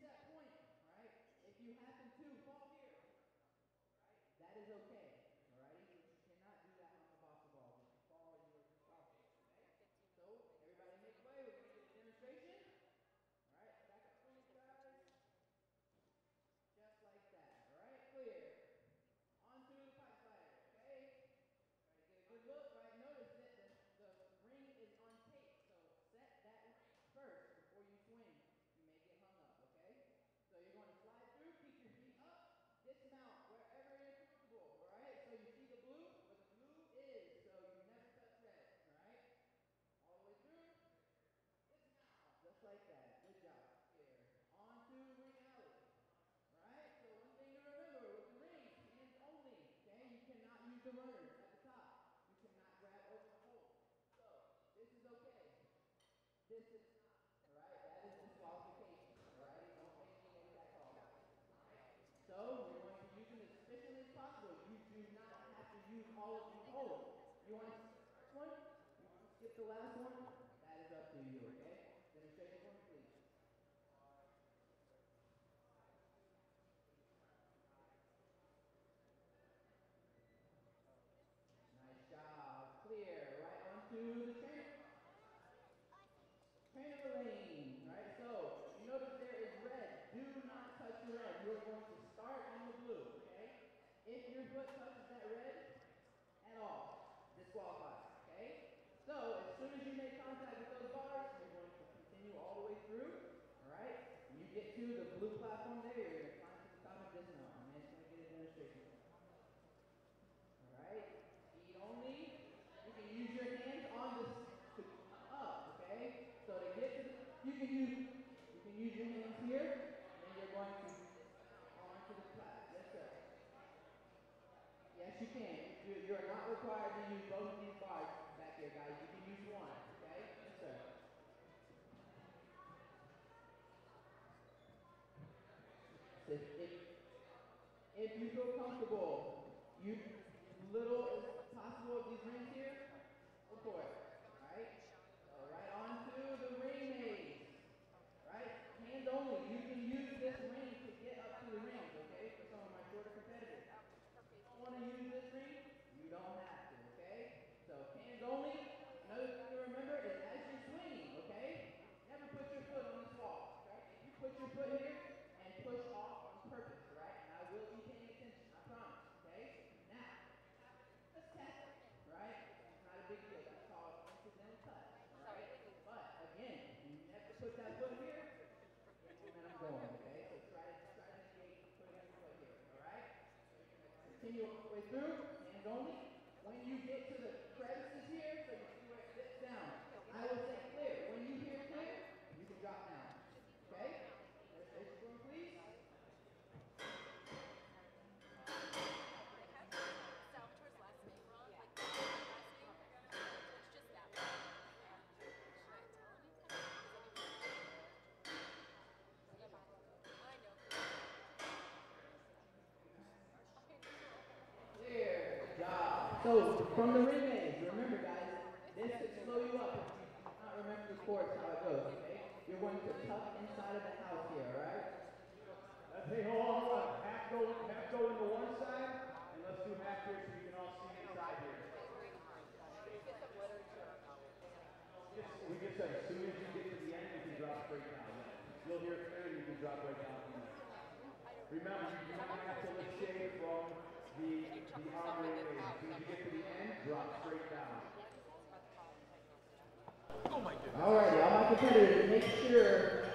set point, right? If you happen to fall here, right, that is okay, alrighty? You cannot do that on the basketball. If you fall, you are falling, okay? So, everybody make way. We're going to get a demonstration. Alright, back up swings, guys. Just like that, alright? Clear. On to the pipe slider, okay? Alright, get a good look, right? Notice that the ring is on tape, so set that ring first before you swing. You may get hung up, okay? So you're going to slide through, keep your feet up, dismount wherever you're comfortable, alright? So you see the blue, where the blue is, so you never touch red, alright? All the way through, dismount, just like that. Good job. Here. On to ring alley. Alright, so one thing to remember with the rings, hands only, okay? You cannot use the runners at the top. You cannot grab over the hole. So, this is okay. This is not. Alright, that is disqualification. Alright, don't make me make that call. Alright, so you're going to use them as efficiently as possible. You do not have to use all of these holes. You want to skip the first one? You want to skip the last one? That is up to you, okay? Demonstration for me, please. Nice job. Clear. Right onto the trainer lane. Alright, so you notice there is red. Do not touch the red. You're going to start on the blue, okay? If your foot touches that red at all, disqualified, okay? So as soon as you make contact with those bars, you're going to continue all the way through. Alright? When you get to the blue platform there, you're going to climb to the top and dismount. I'm just going to get a demonstration. Alright? Feet only. You can use your hands on this to come up, okay? So to get to the, you can use your hands here, and then you're going to onto the flat. Yes, sir. Yes, you can. You're not required to use both of these bars back here, guys. You can use one, okay? Yes, sir. If you feel comfortable, you little as possible of these rings here, go for it. Alright? So right on to the ring maze. Right? Hands only. You can use this ring to get up to the rings, okay? For some of my shorter competitors. If you don't want to use this ring, you don't have to, okay? So hands only. Another thing to remember is as you're swinging, okay? Never put your foot on this wall, right? If you put your foot here and push off on purpose, right? And I will be paying attention, I promise, okay? Now, let's test it, right? It's not a big deal. That's called incidental touch, right? But again, you never put that foot here, get momentum going, okay? So try to engage putting your foot here, all right? Continue all the way through, hands only. When you get to the crevices here, so you see where it dips down, I will say clear. When you hear clear, you can drop down, okay? Demonstration for me, please. Salvatore's last name wrong? Like, last name? It's just that one. Should I tell anything? I know. Clear. Good job. So, from the ring maze, remember guys, this could slow you up if you do not remember the course, how it goes, okay? You're going to tuck inside of the house here, alright? Hey, hold on. Half go into one side, and let's do half here so you can all see inside here. We just said as soon as you get to the end, you can drop straight down. You'll hear it clear, you can drop right down. Remember, you do not have to lift shade from the arm ring maze. As soon as you get to the end, drop straight down. Oh my goodness. Alrighty, all my competitors, make sure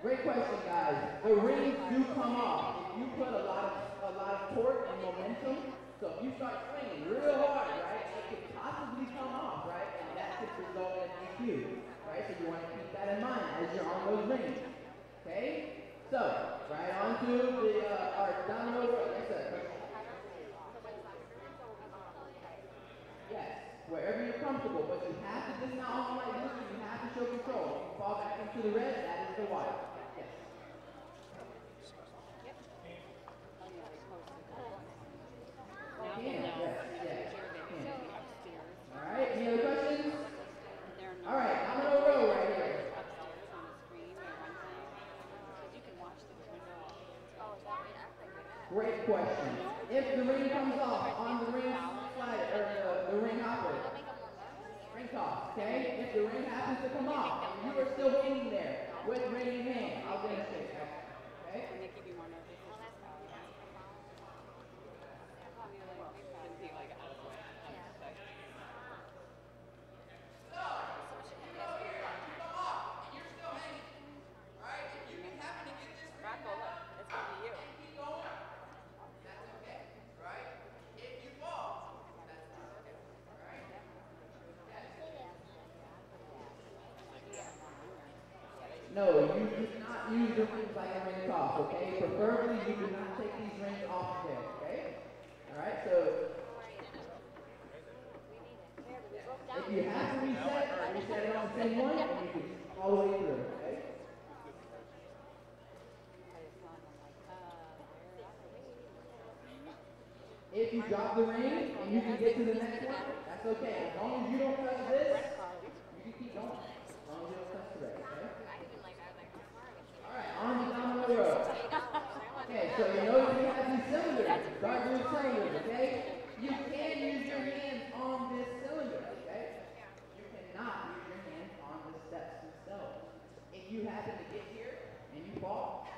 Great question, guys. The rings do come off. If you put a lot of torque and momentum, so if you start swinging real hard, right, it could possibly come off, right, and that could result in DQ, right? So you want to keep that in mind as you're on those rings. Okay? So, right on to our domino roll. Yes, sir. Yes, wherever you're comfortable, but you have to dismount on like this, you have to show control. If you fall back into the red, that is the white. Yes. All right, any other questions? All right, domino row right here. Great question. If the ring comes off on the ring slider, or the ring hopper, ring toss, okay? If the ring happens to come off, and you are still hanging there with ring in hand, I'll demonstrate that, okay? No, you do not use the rings like a ring toss, okay? Preferably, you do not take these rings off there, okay? All right, so if you have to reset it on the same one, and you can all the way through, okay? If you drop the ring and you can get to the next one, that's okay. As long as you don't touch this, you can keep going. As long as you don't touch the ring, okay? Alright, on the domino row. Okay, so you notice we have these cylinders, dark blue cylinders, okay? You can use your hands on this cylinder, okay? You cannot use your hands on the steps themselves. If you happen to get here and you fall,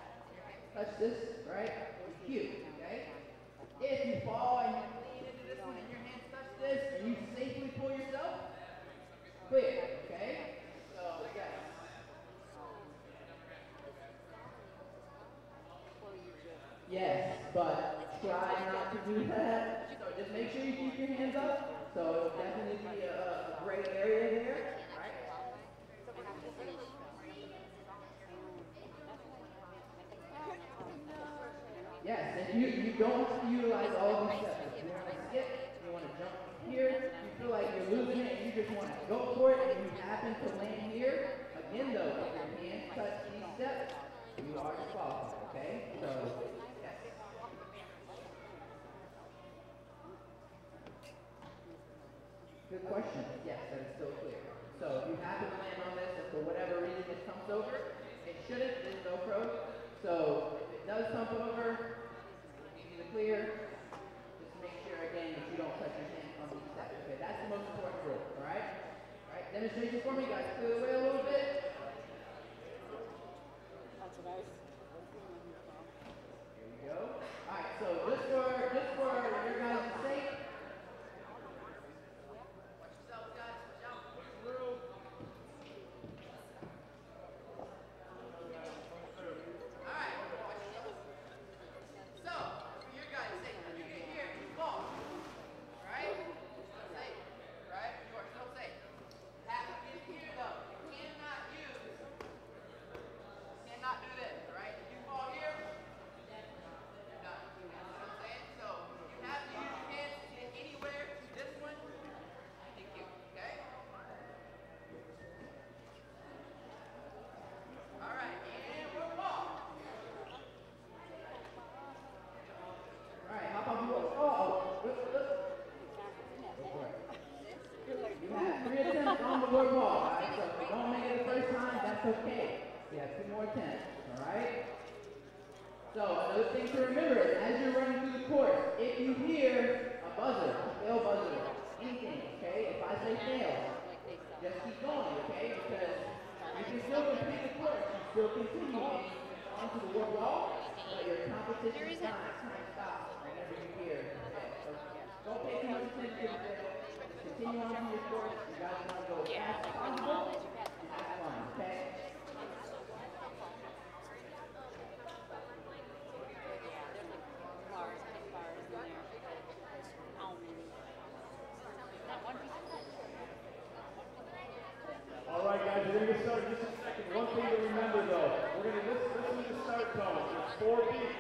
touch this, right? Cute, okay? If you fall and you lean into this one and your hands touch this and you safely pull yourself, clear, okay? So, yes. Yes, but try not to do that. So just make sure you keep your hands up. So it'll definitely be a great area there, right? Yes, and you don't have to utilize all these steps. If you want to skip, you want to jump here, you feel like you're losing it and you just want to go for it and you happen to land here, again though, if your hands touch these steps, you are disqualified, okay? So, yes. Good question. Yes, that is still clear. So if you happen to land on this and for whatever reason it comes over, it shouldn't, there's no pro. So if it does come over, we'll give you the clear. Just make sure again that you don't touch your hands on these steps. Okay, that's the most important rule, alright? Alright, demonstration for me, guys. Clear the way a little bit. That's nice. Here we go. Alright, so just for your guys' sake. Watch yourselves, guys. Watch out. Through. Alright. So, for your guys' sake, when you get here, you fall. Alright? Still safe. Right? You are still safe. Have to get here though. You cannot do this, alright? If you fall here, you're done. You know what I'm saying? So you have to use your hands to get anywhere to this one. Thank you. Okay? Alright, and we'll walk. Alright, hop on the wall. Look. Go for it. You have 3 attempts on the board wall, alright? So if you don't make it the first time, that's okay. You have 2 more attempts, alright? So another thing to remember is as you're running through the course, if you hear a buzzer, a fail buzzer, anything, okay? If I say fail, just keep going, okay? Because you can still complete the course, you still continue onto the wood wall, but your competition time stops whenever you hear. Okay, so don't pay too much attention to the fail. Continue on to your course. You guys want to go as fast as possible and have fun, okay? going to get started in just a second. One thing to remember, though, we're going to listen to the start tone. There's 4 beats.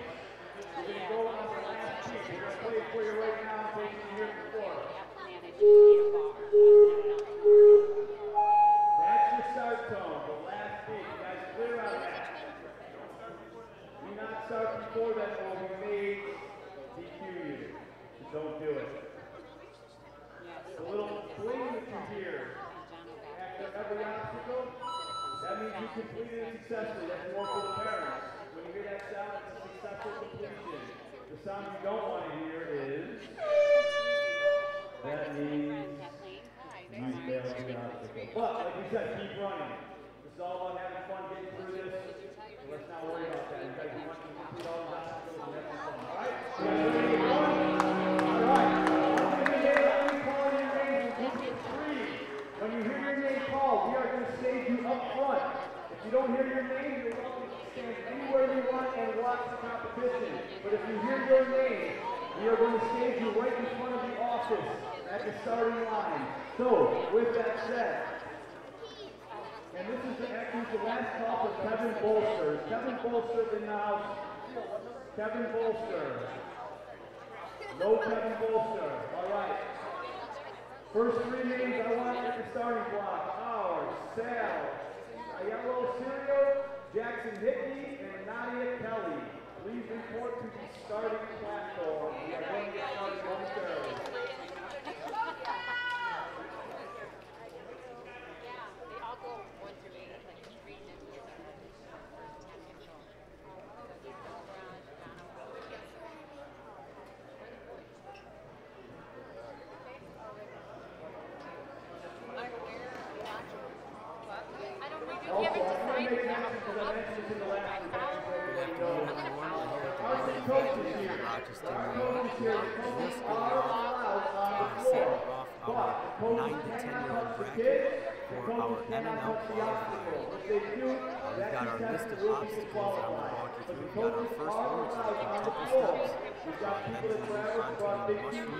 We're going to go on the last beat. We're going to play it for you right now in case you can hear it before. That's your start tone, the last beat. You guys clear out that. Do not start before that or we may DQ you. So don't do it. The little bling that you hear after every obstacle, that means you completed it successfully. That's more for the parents. When you hear that sound, it's a successful completion. The sound you don't want to hear is, that means you failed the obstacle. But, like we said, keep running. This is all about having fun getting through this. So let's not worry about that. You guys want to complete all these obstacles and have some fun. All right? You guys ready to get going? All right. When you hear your name called, we are going to stage you up front. If you don't hear your name, you're welcome to stand anywhere you want and watch the competition. But if you hear your name, we are going to stage you right in front of the office at the starting line. So, with that said, and this is actually the last call for Kevin Bolster. Kevin Bolster in the house. Kevin Bolster. No Kevin Bolster. All right. First 3 names I want at the starting block are Sal, Ayello, Jackson Hickey, and Nadia Kelly. Please report to the starting platform. We are going to get started momentarily. We've got our list of obstacles that I want to walk you through. We've got our first one, which is the quintuple steps. And then we move on to the mushroom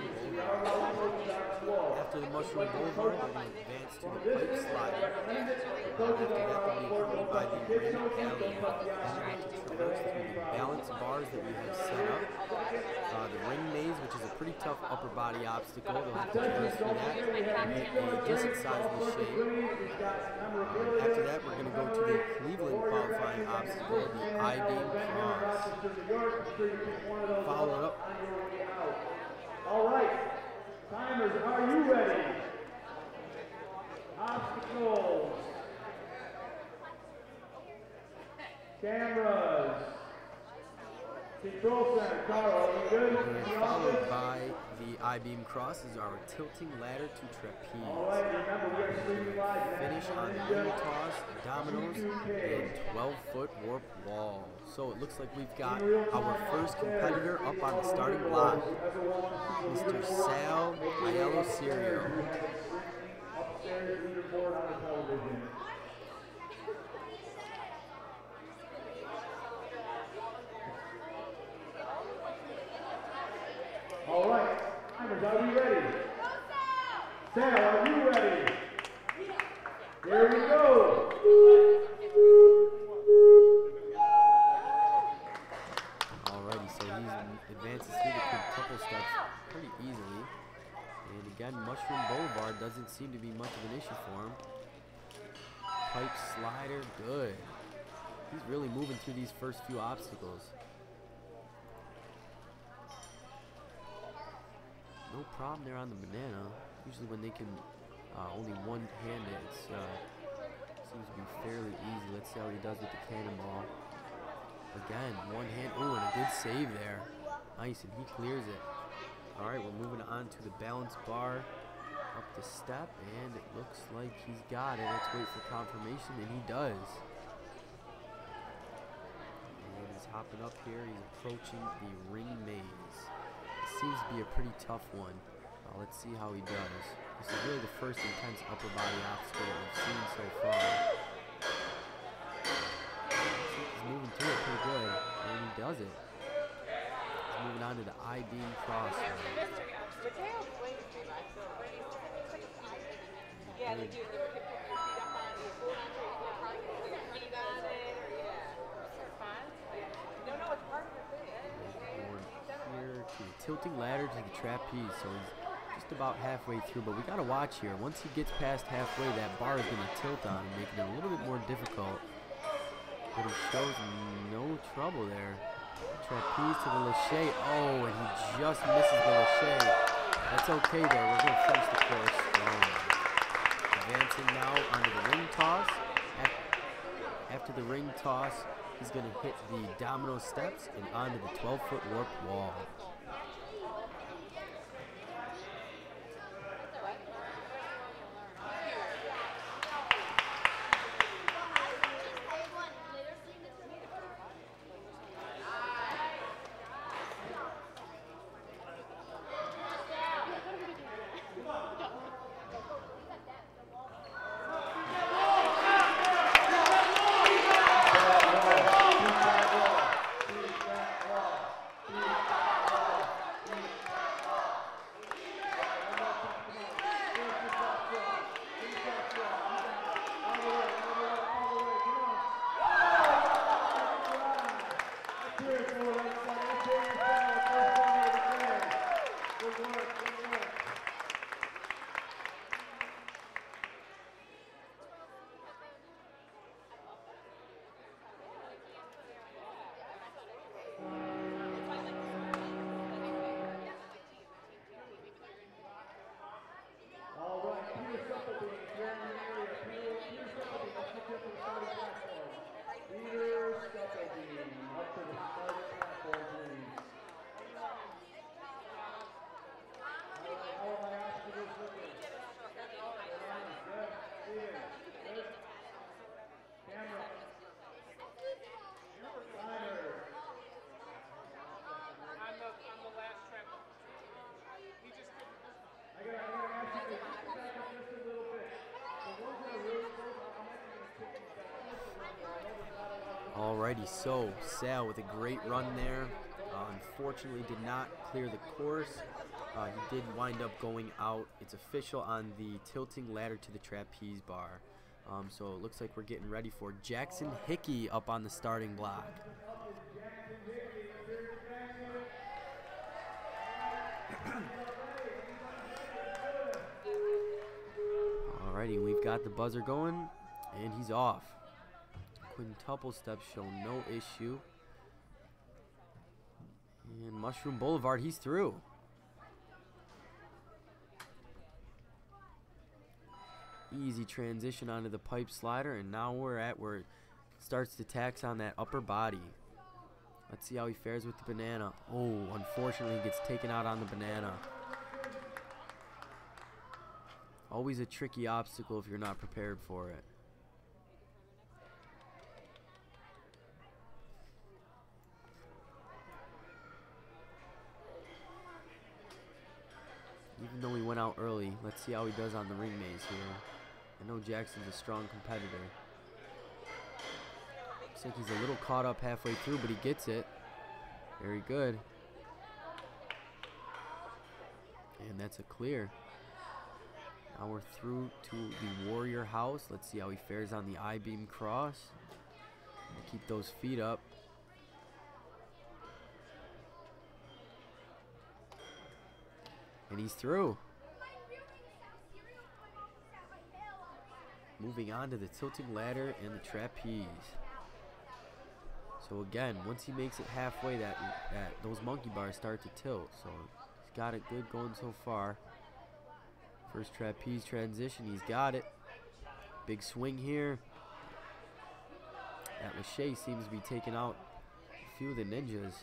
boulevard. After the mushroom boulevard, we're going to advance to the pipe slider. After that, we'll be accompanied by the ring alley. Then we're going to traverse through the balance bars that we have set up. The ring maze, which is a pretty tough upper body obstacle. We'll have to traverse through that. A decent size machine. After that, we're going to go to the Cleveland qualifying obstacle, the I-beam cross. Follow it up. All right, timers, are you ready? Obstacles. Cameras. Control center. Carl, are you good? And followed by the I-beam cross is our tilting ladder to trapeze. All right, remember we are streaming live. Finish on ring toss, dominoes, and 12-foot warp wall. So it looks like we've got our first competitor up on the starting block, Mr. Sal Ayello. Upstairs leaderboard on the television. All right, timers, are we ready? Sal, are you ready? Here we go. Alrighty, so he advances through the quintuple steps pretty easily. And again, Mushroom Boulevard doesn't seem to be much of an issue for him. Pipe slider, good. He's really moving through these first few obstacles. No problem there on the banana. Usually when they can only one-hand it, seems to be fairly easy. Let's see how he does with the cannonball. Again, one hand. Oh, and a good save there. Nice, and he clears it. All right, we're moving on to the balance bar up the step, and it looks like he's got it. Let's wait for confirmation, and he does. And he's hopping up here. He's approaching the ring maze. It seems to be a pretty tough one. Let's see how he does. This is really the first intense upper body obstacle that we've seen so far. He's moving through it pretty good, and he does it. He's moving on to the I-beam cross. tilting ladder to the trapeze, so he's just about halfway through, but we gotta watch here. Once he gets past halfway, that bar is gonna tilt on him, making it a little bit more difficult. But he shows no trouble there. Trapeze to the lache. Oh, and he just misses the lache. That's okay though, we're gonna finish the course strong. Advancing now onto the ring toss. After the ring toss, he's gonna hit the domino steps and onto the 12-foot warp wall. Alrighty, so Sal with a great run there. Unfortunately did not clear the course. He did wind up going out. It's official on the tilting ladder to the trapeze bar. So it looks like we're getting ready for Jackson Hickey up on the starting block. Alrighty, we've got the buzzer going, and he's off. Quintuple steps show no issue. And Mushroom Boulevard, he's through. Easy transition onto the pipe slider, and now we're at where it starts to tax on that upper body. Let's see how he fares with the banana. Oh, unfortunately, he gets taken out on the banana. Always a tricky obstacle if you're not prepared for it. Even though he went out early, let's see how he does on the ring maze here. I know Jackson's a strong competitor. Looks like he's a little caught up halfway through, but he gets it. Very good. And that's a clear. Now we're through to the Warrior House. Let's see how he fares on the I-beam cross. Keep those feet up. And he's through. Moving on to the tilting ladder and the trapeze. So again, once he makes it halfway, those monkey bars start to tilt. So he's got it good going so far. First trapeze transition, he's got it. Big swing here. That lache seems to be taking out a few of the ninjas.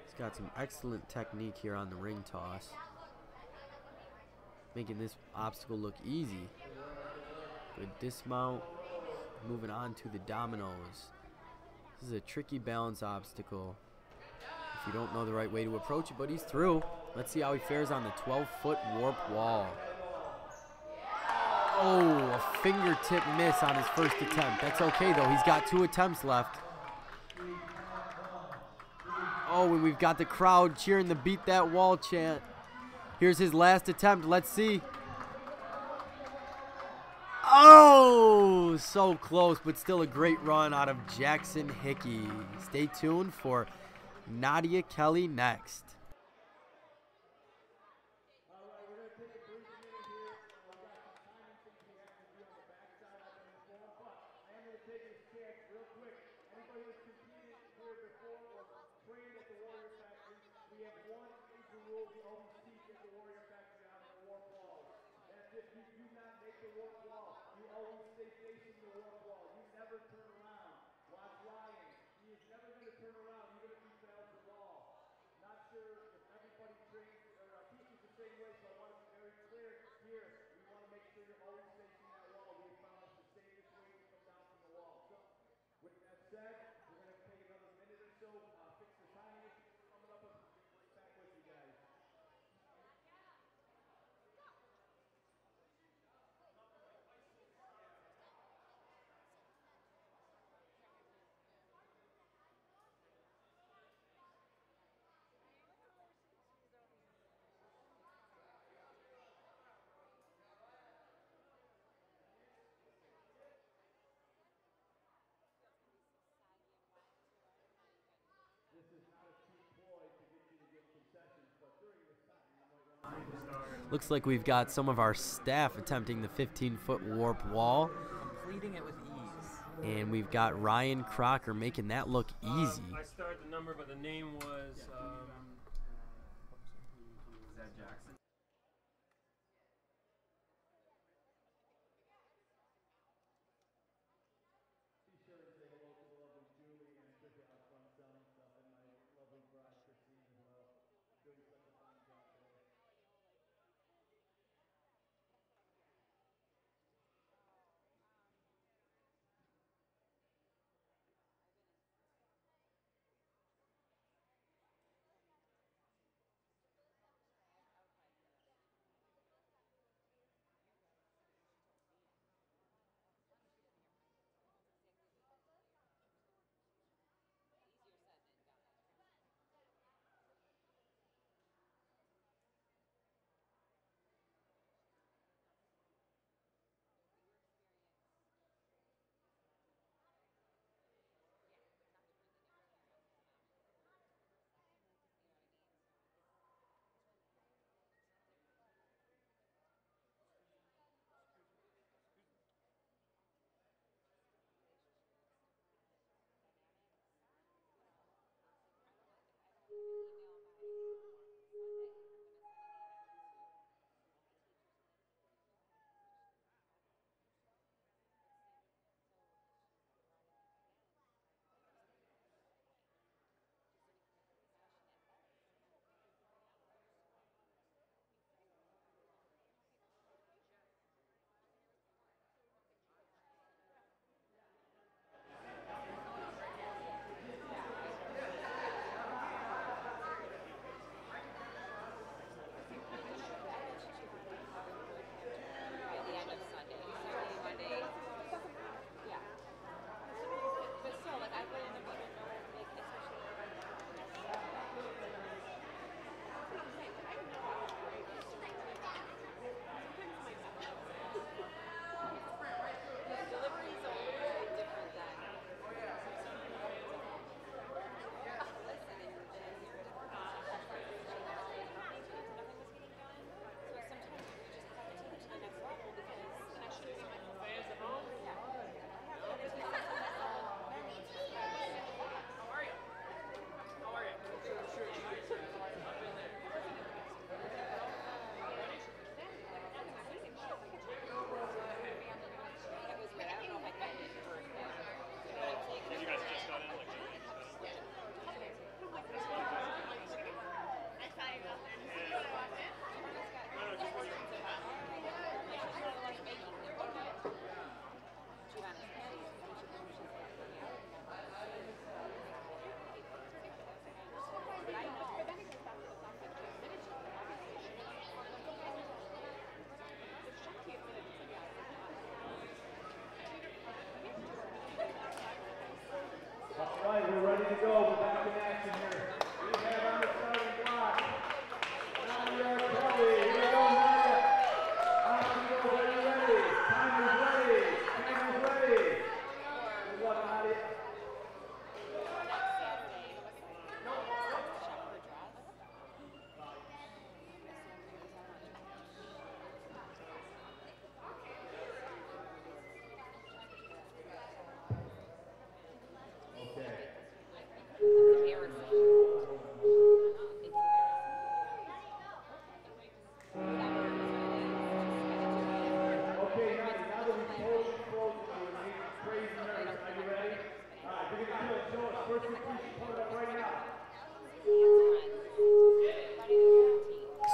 He's got some excellent technique here on the ring toss, making this obstacle look easy. Good dismount. Moving on to the dominoes. This is a tricky balance obstacle if you don't know the right way to approach it, but he's through. Let's see how he fares on the 12-foot warp wall. Oh, a fingertip miss on his first attempt. That's okay though, he's got 2 attempts left. Oh, and we've got the crowd cheering the "Beat That Wall" chant. Here's his last attempt. Let's see. Oh, so close, but still a great run out of Jackson Hickey. Stay tuned for Nadia Kelly next. Looks like we've got some of our staff attempting the 15-foot warp wall. Completing it with ease. And we've got Ryan Crocker making that look easy. I started the number, but the name was... Is that Jackson?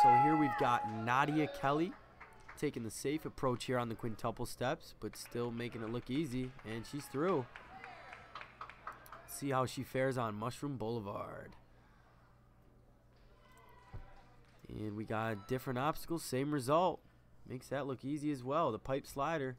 So here we've got Nadia Kelly taking the safe approach here on the quintuple steps, but still making it look easy, and she's through. See how she fares on Mushroom Boulevard. And we got different obstacles, same result. Makes that look easy as well, the pipe slider.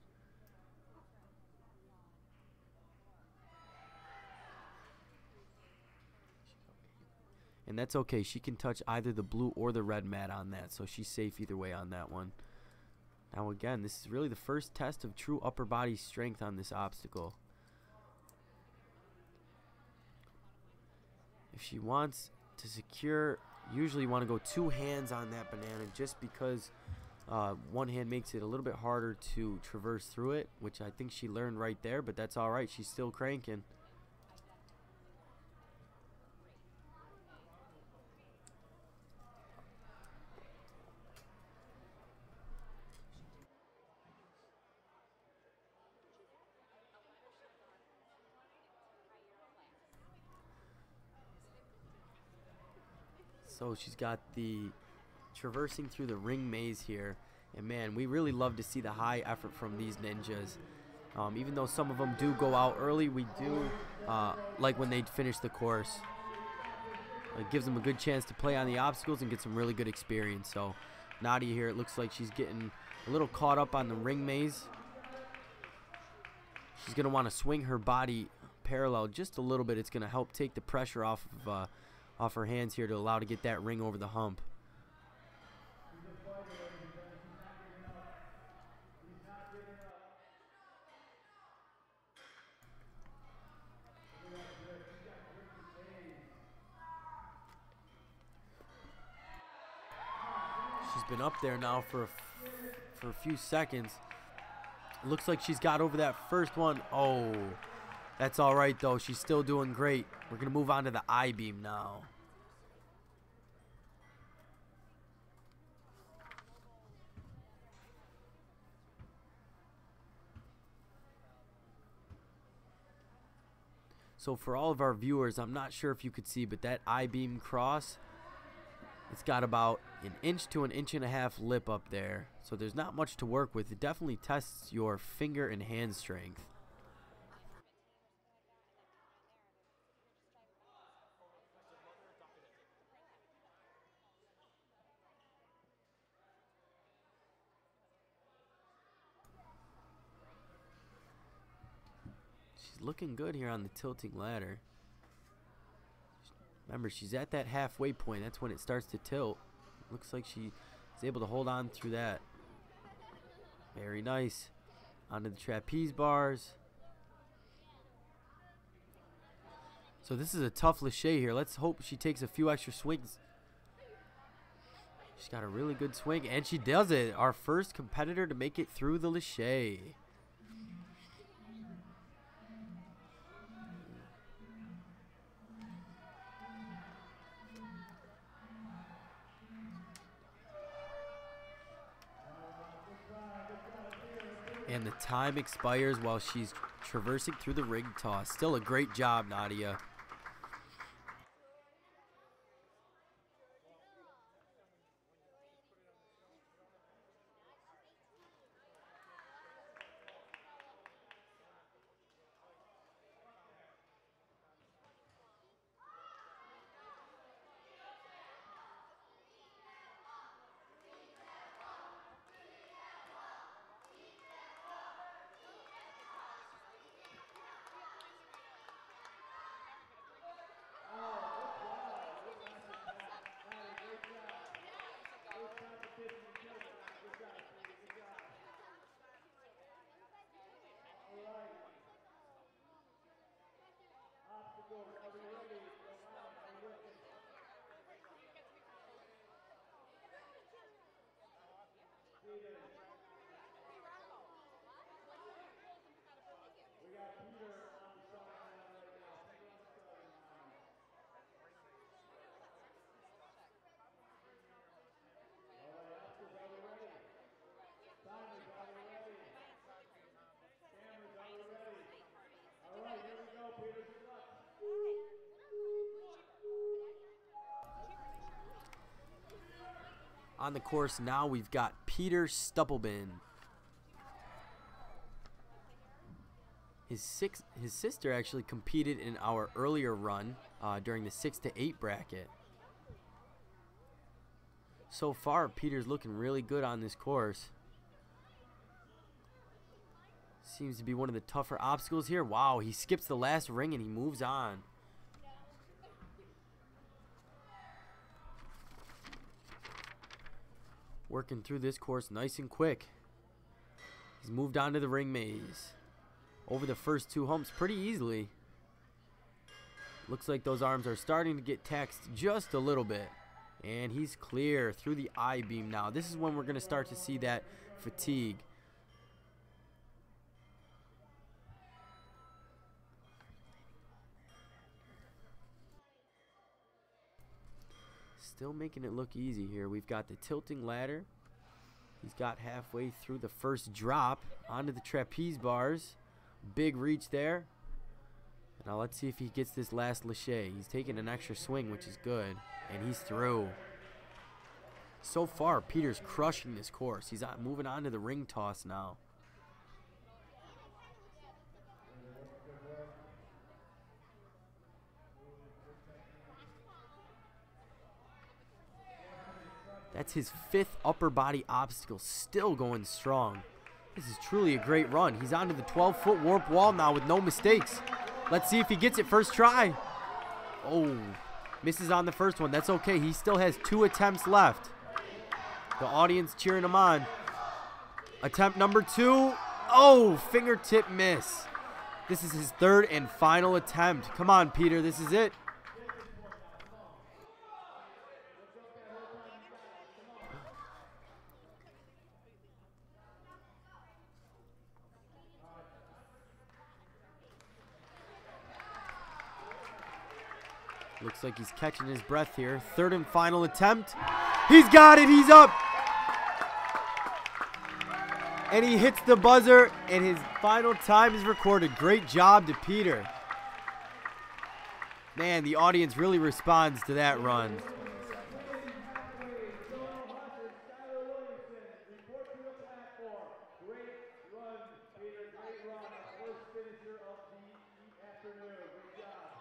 And that's okay. She can touch either the blue or the red mat on that, so she's safe either way on that one. Now again, this is really the first test of true upper body strength on this obstacle. If she wants to secure, usually you want to go two hands on that banana just because one hand makes it a little bit harder to traverse through it, which I think she learned right there, but that's all right. She's still cranking. So she's got the traversing through the ring maze here. And man, we really love to see the high effort from these ninjas. Even though some of them do go out early, we do like when they finish the course. It gives them a good chance to play on the obstacles and get some really good experience. So Nadia here, it looks like she's getting a little caught up on the ring maze. She's going to want to swing her body parallel just a little bit. It's going to help take the pressure off her hands here to allow to get that ring over the hump. She's been up there now for a few seconds. Looks like she's got over that first one. Oh, that's all right though. She's still doing great. We're gonna move on to the I-beam now. So for all of our viewers, I'm not sure if you could see, but that I-beam cross, it's got about an inch to an inch and a half lip up there. So there's not much to work with. It definitely tests your finger and hand strength. She's looking good here on the tilting ladder. Remember, she's at that halfway point. That's when it starts to tilt. Looks like she is able to hold on through that. Very nice. Onto the trapeze bars. So this is a tough lache here. Let's hope she takes a few extra swings. She's got a really good swing, and she does it. Our first competitor to make it through the lache. And the time expires while she's traversing through the ring toss. Still a great job, Nadia. On the course now, we've got Peter Stuppelbin. His sister actually competed in our earlier run during the 6 to 8 bracket. So far, Peter's looking really good on this course. Seems to be one of the tougher obstacles here. Wow, he skips the last ring and he moves on. Working through this course nice and quick. He's moved on to the ring maze. Over the first 2 humps pretty easily. Looks like those arms are starting to get taxed just a little bit. And he's clear through the I-beam now. This is when we're going to start to see that fatigue. Still making it look easy here. We've got the tilting ladder. He's got halfway through the first drop onto the trapeze bars. Big reach there. Now let's see if he gets this last lache. He's taking an extra swing, which is good. And he's through. So far, Peter's crushing this course. He's moving on to the ring toss now. That's his 5th upper body obstacle, still going strong. This is truly a great run. He's onto the 12-foot warp wall now with no mistakes. Let's see if he gets it first try. Oh, misses on the first one. That's okay. He still has 2 attempts left. The audience cheering him on. Attempt number 2. Oh, fingertip miss. This is his 3rd and final attempt. Come on, Peter. This is it. Looks like he's catching his breath here. 3rd and final attempt. He's got it. He's up. And he hits the buzzer, and his final time is recorded. Great job to Peter. Man, the audience really responds to that run. Skylar Williamson, report to the platform. Great run, Peter. Great run. Our first finisher of the afternoon. Good job.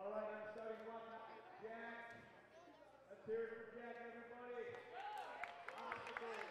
All right, I'm starting one. Jack. Let's hear it for Jack, everybody. Obstacle.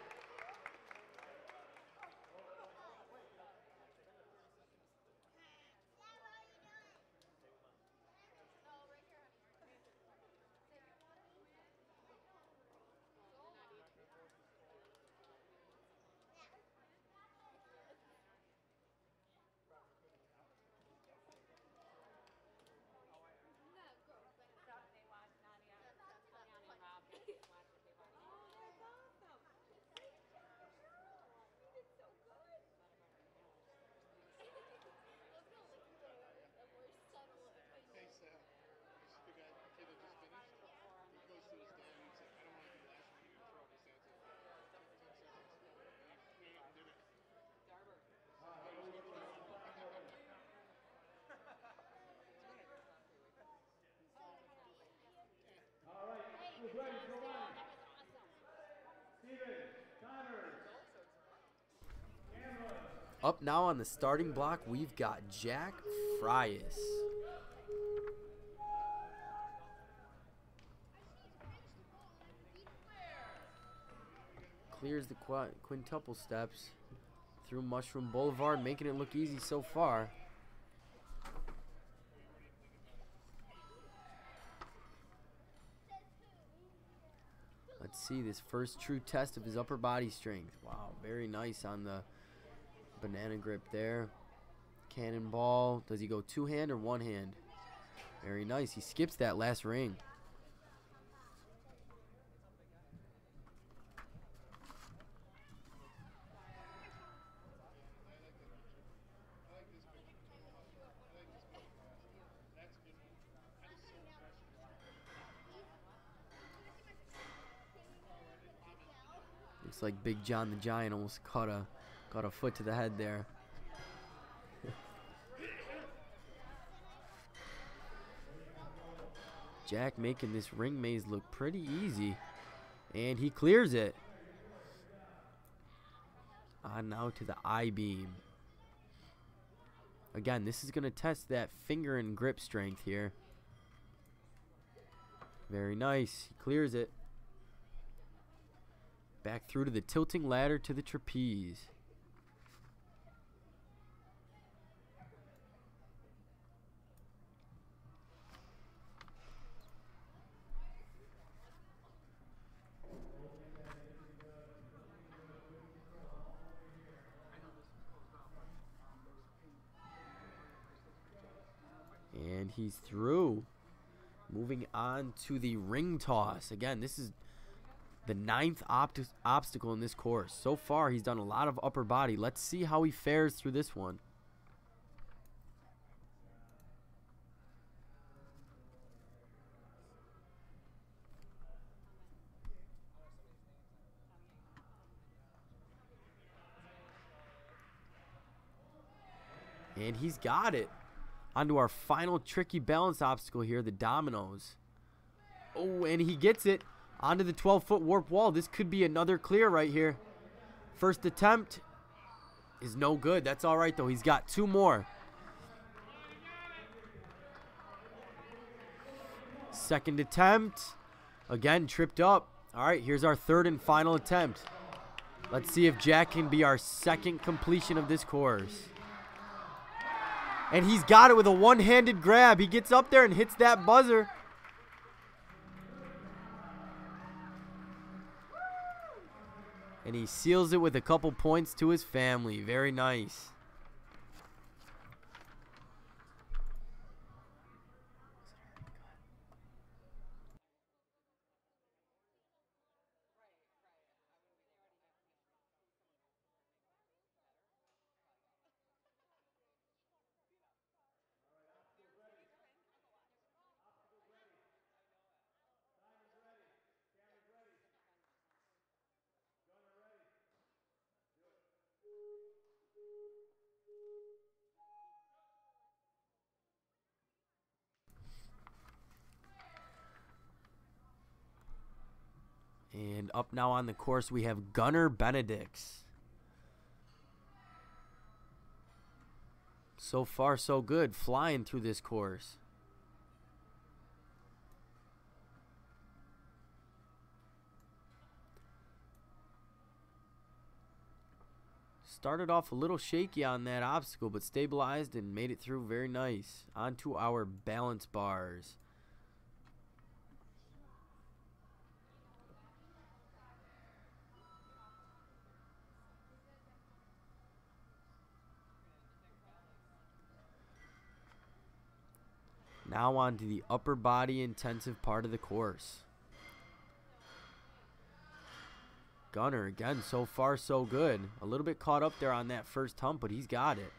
Up now on the starting block, we've got Jack Frias. Clears the quintuple steps through Mushroom Boulevard, making it look easy so far. Let's see this first true test of his upper body strength. Wow, very nice on the banana grip there. Cannonball. Does he go 2-hand or 1-hand? Very nice. He skips that last ring. Looks like Big John the Giant almost caught a foot to the head there. Jack making this ring maze look pretty easy. And he clears it. On now to the I-beam. Again, this is going to test that finger and grip strength here. Very nice. He clears it. Back through to the tilting ladder to the trapeze. And he's through. Moving on to the ring toss. Again, this is the 9th obstacle in this course. So far, he's done a lot of upper body. Let's see how he fares through this one. And he's got it. Onto our final tricky balance obstacle here, the dominoes. Oh, and he gets it. Onto the 12-foot warp wall. This could be another clear right here. First attempt is no good. That's all right, though. He's got 2 more. Second attempt. Again, tripped up. All right, here's our 3rd and final attempt. Let's see if Jack can be our 2nd completion of this course. And he's got it with a one-handed grab. He gets up there and hits that buzzer. And he seals it with a couple points to his family. Very nice. And up now on the course, we have Gunnar Benedicts. So far, so good. Flying through this course. Started off a little shaky on that obstacle, but stabilized and made it through very nice. Onto our balance bars. Now on to the upper body intensive part of the course. Gunnar, again, so far so good. A little bit caught up there on that first hump, but he's got it.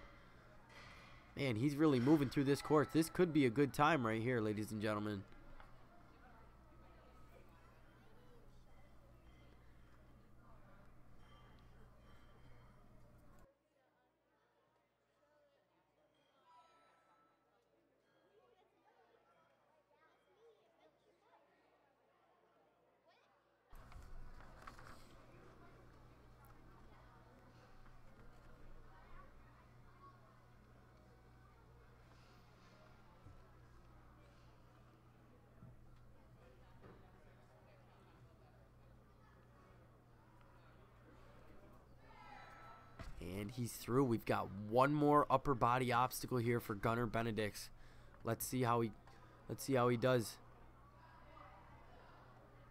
Man, he's really moving through this course. This could be a good time right here, ladies and gentlemen. And he's through. We've got one more upper body obstacle here for Gunnar Benedicts. Let's see how he does.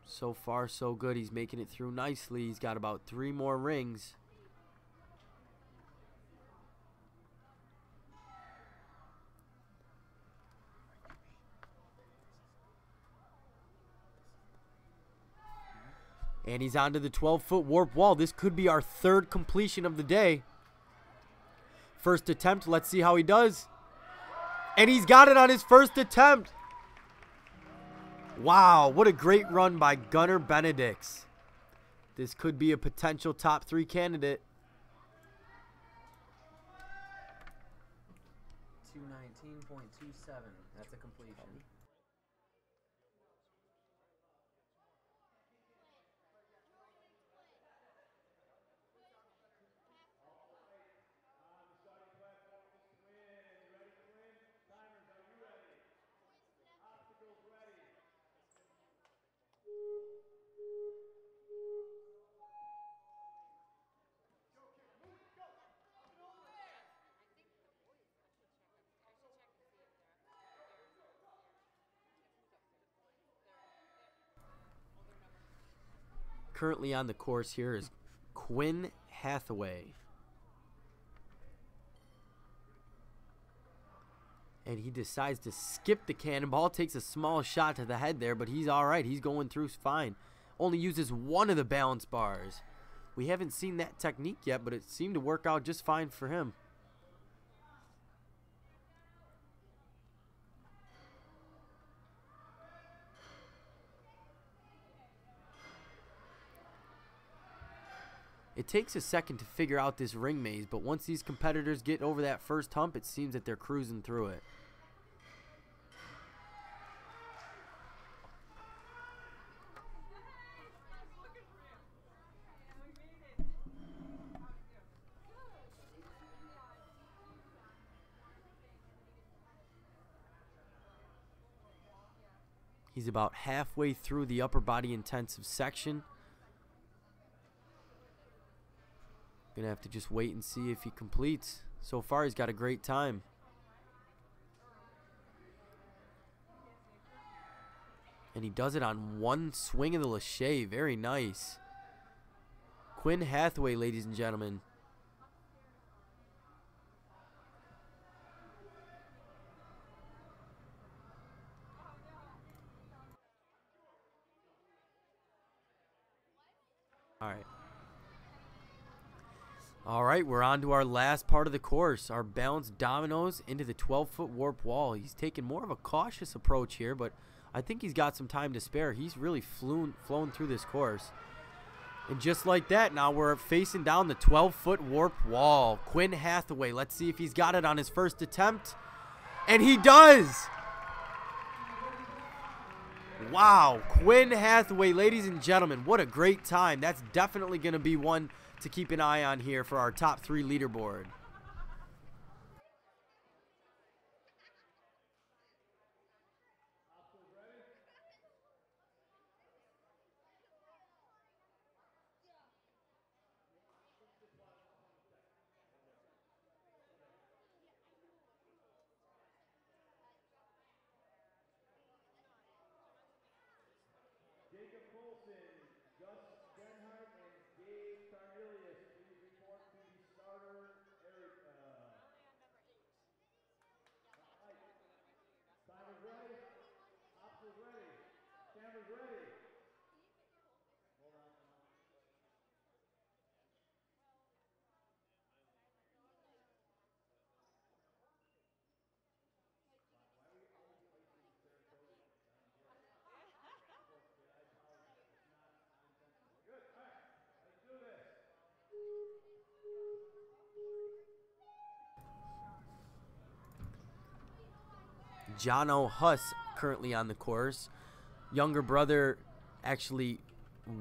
So far, so good. He's making it through nicely. He's got about 3 more rings. And he's onto the 12-foot warp wall. This could be our 3rd completion of the day. First attempt. Let's see how he does. And he's got it on his first attempt. Wow, what a great run by Gunnar Benedicts. This could be a potential top 3 candidate. 219.27. That's a completion. currently on the course here is Quinn Hathaway. And he decides to skip the cannonball, takes a small shot to the head there, but he's all right. He's going through fine. Only uses one of the balance bars. We haven't seen that technique yet, but it seemed to work out just fine for him. It takes a second to figure out this ring maze, but once these competitors get over that first hump, it seems that they're cruising through it. He's about halfway through the upper body intensive section. Gonna have to just wait and see if he completes. So far, he's got a great time. And he does it on one swing of the lache. Very nice. Quinn Hathaway, ladies and gentlemen. All right, we're on to our last part of the course. Our balanced dominoes into the 12-foot warp wall. He's taken more of a cautious approach here, but I think he's got some time to spare. He's really flown through this course. And just like that, now we're facing down the 12-foot warp wall. Quinn Hathaway, let's see if he's got it on his first attempt. And he does! Wow, Quinn Hathaway, ladies and gentlemen, what a great time. That's definitely going to be one to keep an eye on here for our top 3 leaderboard. Coulson, Gus Den Hart, and Gage Carlin, please report to the starter area. Time is ready. Ops is ready. Camera's ready. Hold on. Good. All right. Let's do this. Jonno Huss currently on the course. Younger brother actually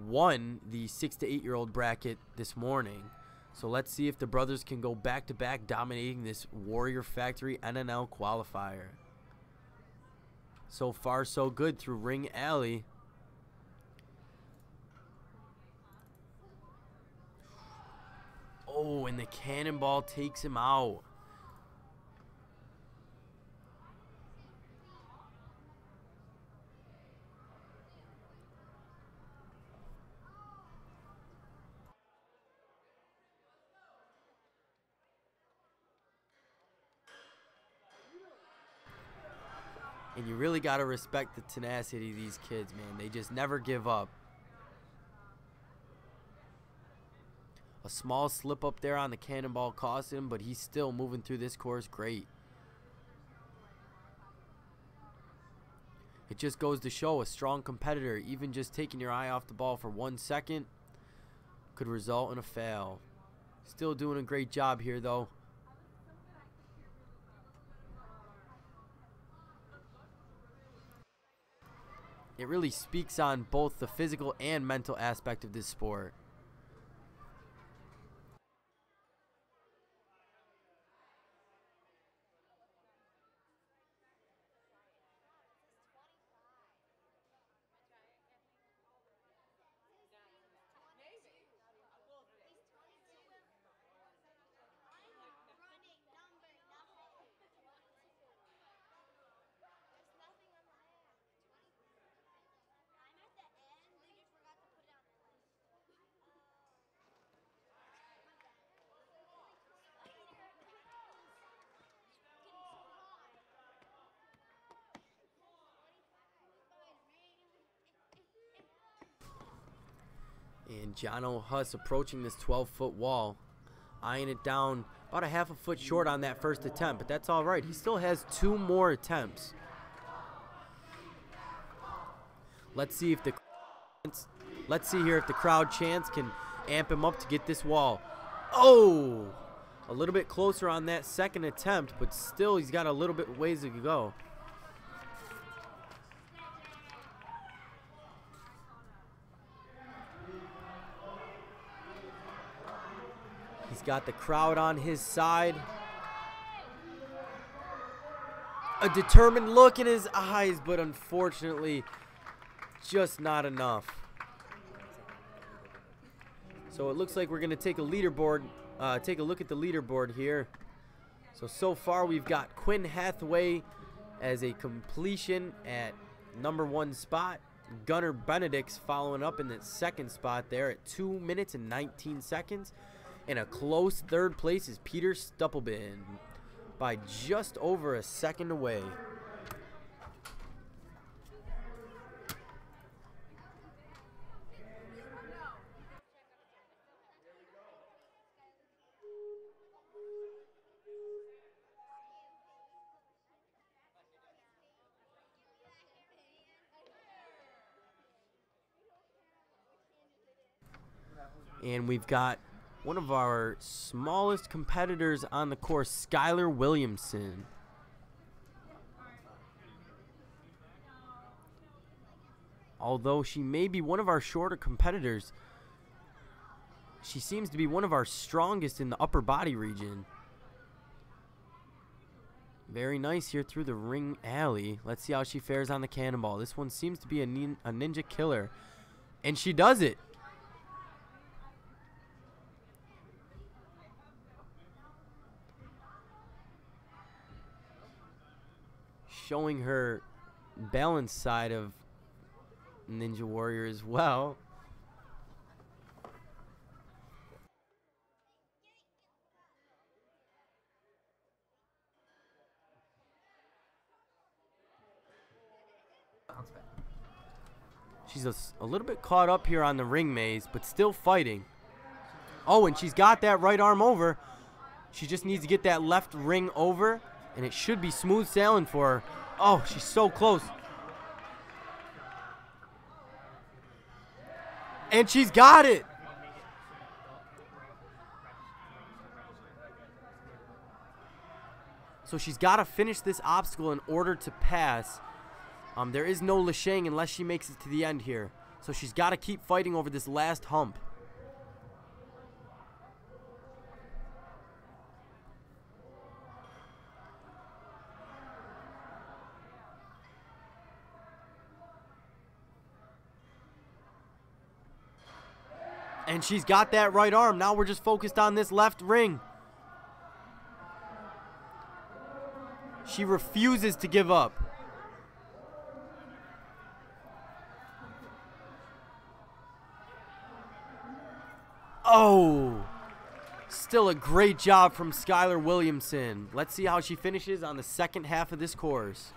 won the 6 to 8-year-old bracket this morning. So let's see if the brothers can go back-to-back dominating this Warrior Factory NNL qualifier. So far, so good through Ring Alley. Oh, and the cannonball takes him out. And you really got to respect the tenacity of these kids, man. They just never give up. A small slip up there on the cannonball cost him, but he's still moving through this course great. It just goes to show a strong competitor, even just taking your eye off the ball for 1 second, could result in a fail. Still doing a great job here, though. It really speaks on both the physical and mental aspect of this sport. And Jonno Huss approaching this 12-foot wall, eyeing it down about a half a foot short on that first attempt, but that's all right. He still has 2 more attempts. Let's see here if the crowd chants can amp him up to get this wall. Oh, a little bit closer on that second attempt, but still he's got a little bit ways to go. He's got the crowd on his side. A determined look in his eyes, but unfortunately, just not enough. So it looks like we're going to take a leaderboard, take a look at the leaderboard here. So far we've got Quinn Hathaway as a completion at #1 spot. Gunnar Benedicts following up in the 2nd spot there at 2 minutes and 19 seconds. And a close 3rd place is Peter Stuppa by just over a second away. And we've got one of our smallest competitors on the course, Skylar Williamson. Although she may be one of our shorter competitors, she seems to be one of our strongest in the upper body region. Very nice here through the ring alley. Let's see how she fares on the cannonball. This one seems to be a ninja killer. And she does it. Showing her balance side of Ninja Warrior as well. She's a little bit caught up here on the ring maze, but still fighting. Oh, and she's got that right arm over. She just needs to get that left ring over, and it should be smooth sailing for her. Oh, she's so close. And she's got it. So she's got to finish this obstacle in order to pass. There is no Lashang unless she makes it to the end here. So she's got to keep fighting over this last hump. And she's got that right arm. Now we're just focused on this left ring. She refuses to give up. Oh, still a great job from Skylar Williamson. Let's see how she finishes on the second half of this course.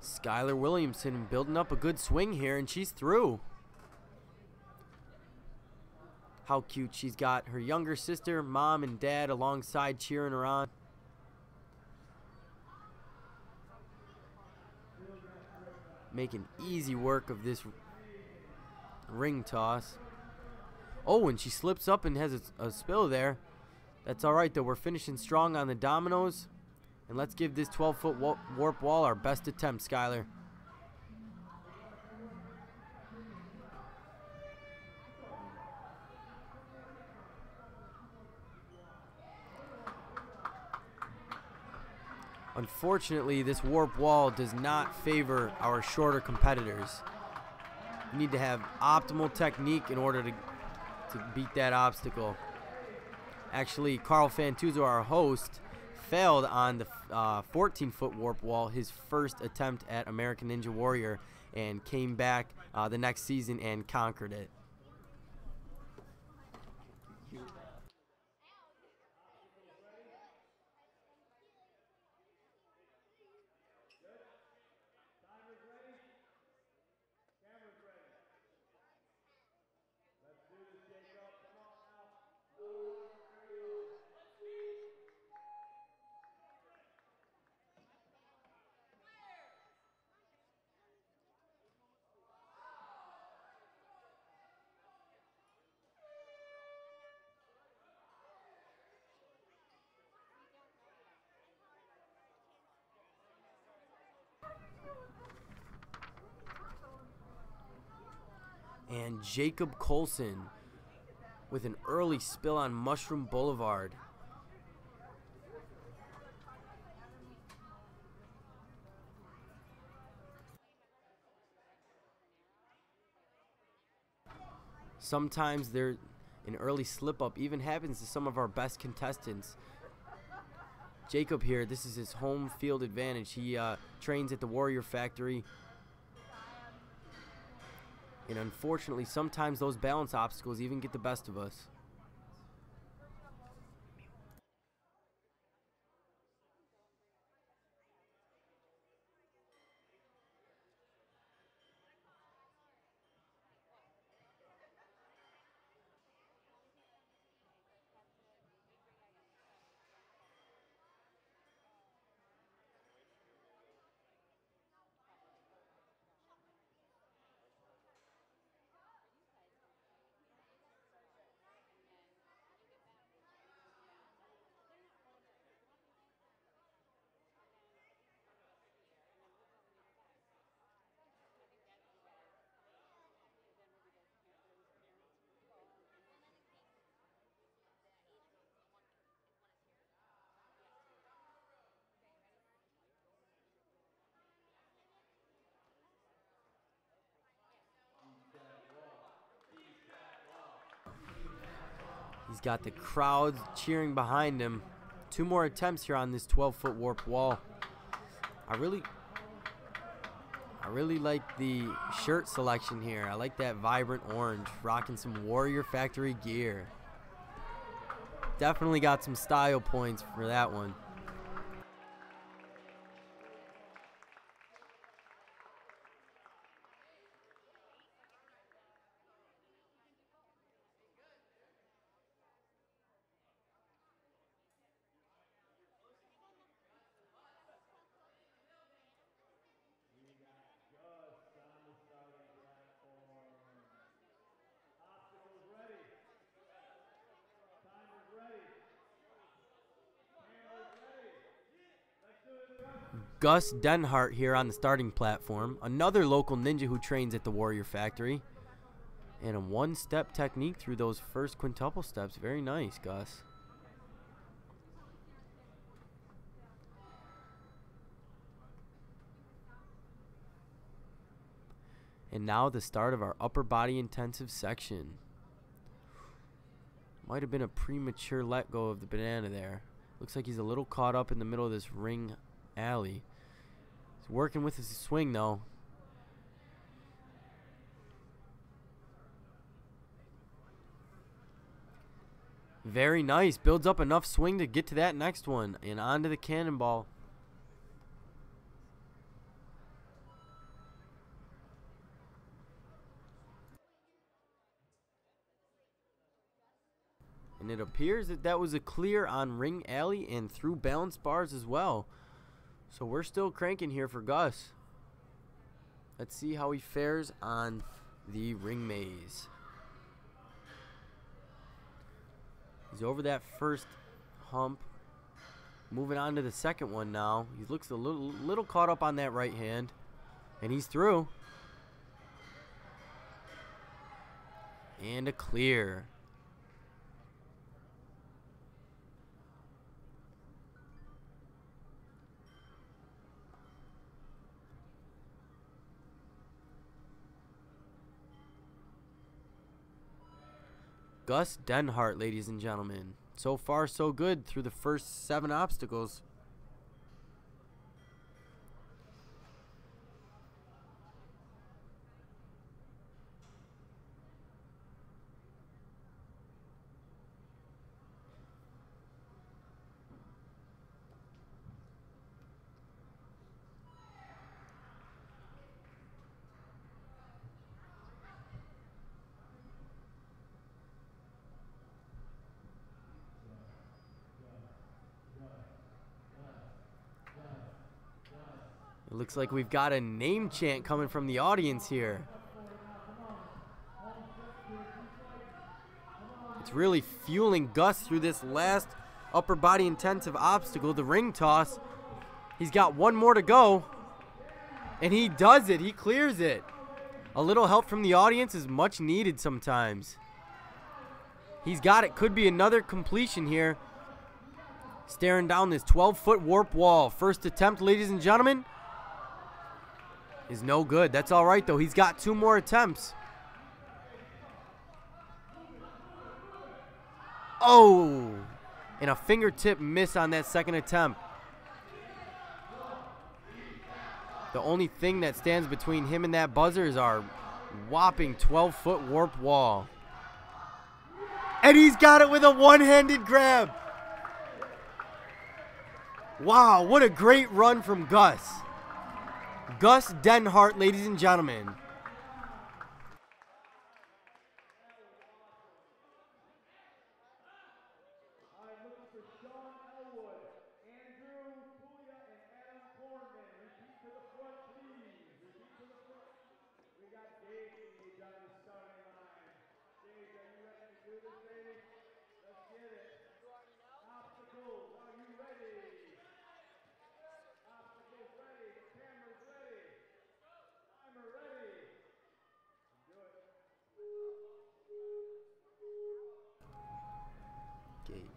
Skylar Williamson building up a good swing here, and she's through. How cute. She's got her younger sister, mom, and dad alongside cheering her on. Making easy work of this ring toss. Oh, and she slips up and has a spill there. That's all right, though. We're finishing strong on the dominoes. And let's give this 12-foot warp wall our best attempt, Skylar. Unfortunately, this warp wall does not favor our shorter competitors. You need to have optimal technique in order to beat that obstacle. Actually, Carl Fantuzzo, our host, failed on the 14-foot warp wall, his first attempt at American Ninja Warrior, and came back the next season and conquered it. And Jacob Coulson with an early spill on Mushroom Boulevard. Sometimes an early slip-up even happens to some of our best contestants. Jacob here, this is his home field advantage. He trains at the Warrior Factory. And unfortunately, sometimes those balance obstacles even get the best of us. He's got the crowd cheering behind him. 2 more attempts here on this 12-foot warp wall. I really like the shirt selection here. I like that vibrant orange, rocking some Warrior Factory gear. Definitely got some style points for that one. Gus Den Hart here on the starting platform, another local ninja who trains at the Warrior Factory. And a 1-step technique through those first quintuple steps. Very nice, Gus. And now the start of our upper body intensive section. Might have been a premature let go of the banana there. Looks like he's a little caught up in the middle of this ring alley. He's working with his swing though. Very nice. Builds up enough swing to get to that next one. And onto the cannonball. And it appears that that was a clear on ring alley and through balance bars as well. So we're still cranking here for Gus. Let's see how he fares on the ring maze. He's over that first hump. Moving on to the second one now. He looks a little caught up on that right hand. And he's through. And a clear. Gus Den Hart, ladies and gentlemen. So far, so good through the first 7 obstacles. It looks like we've got a name chant coming from the audience here. It's really fueling Gus through this last upper body intensive obstacle, the ring toss. He's got 1 more to go, and he does it. He clears it. A little help from the audience is much needed sometimes. He's got it. Could be another completion here. Staring down this 12-foot warp wall. First attempt, ladies and gentlemen, is no good. That's all right, though. He's got 2 more attempts. Oh, and a fingertip miss on that second attempt. The only thing that stands between him and that buzzer is our whopping 12-foot warp wall. And he's got it with a one-handed grab. Wow, what a great run from Gus. Gus Den Hart, ladies and gentlemen. I'm looking for Shaun Elwood, Andrew, Julia, and Adam Corman. Repeat to the front, please. Repeat to the front. We got Gage on the starting line. Gage, are you ready to do this, baby? Let's get it. Obstacles, are you ready? Obstacles ready. Cameras ready. Timer ready. Do it.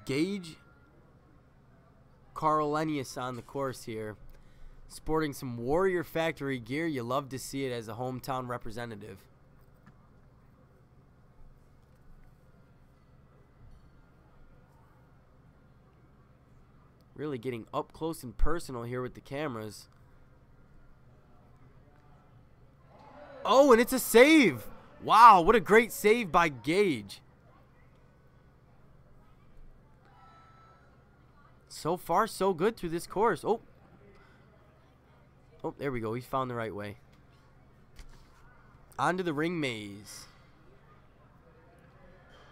Gage Carlin on the course here, sporting some Warrior Factory gear. You love to see it as a hometown representative. Really getting up close and personal here with the cameras. Oh, and it's a save. Wow, what a great save by Gage. So far, so good through this course. Oh, there we go. He found the right way. Onto the ring maze.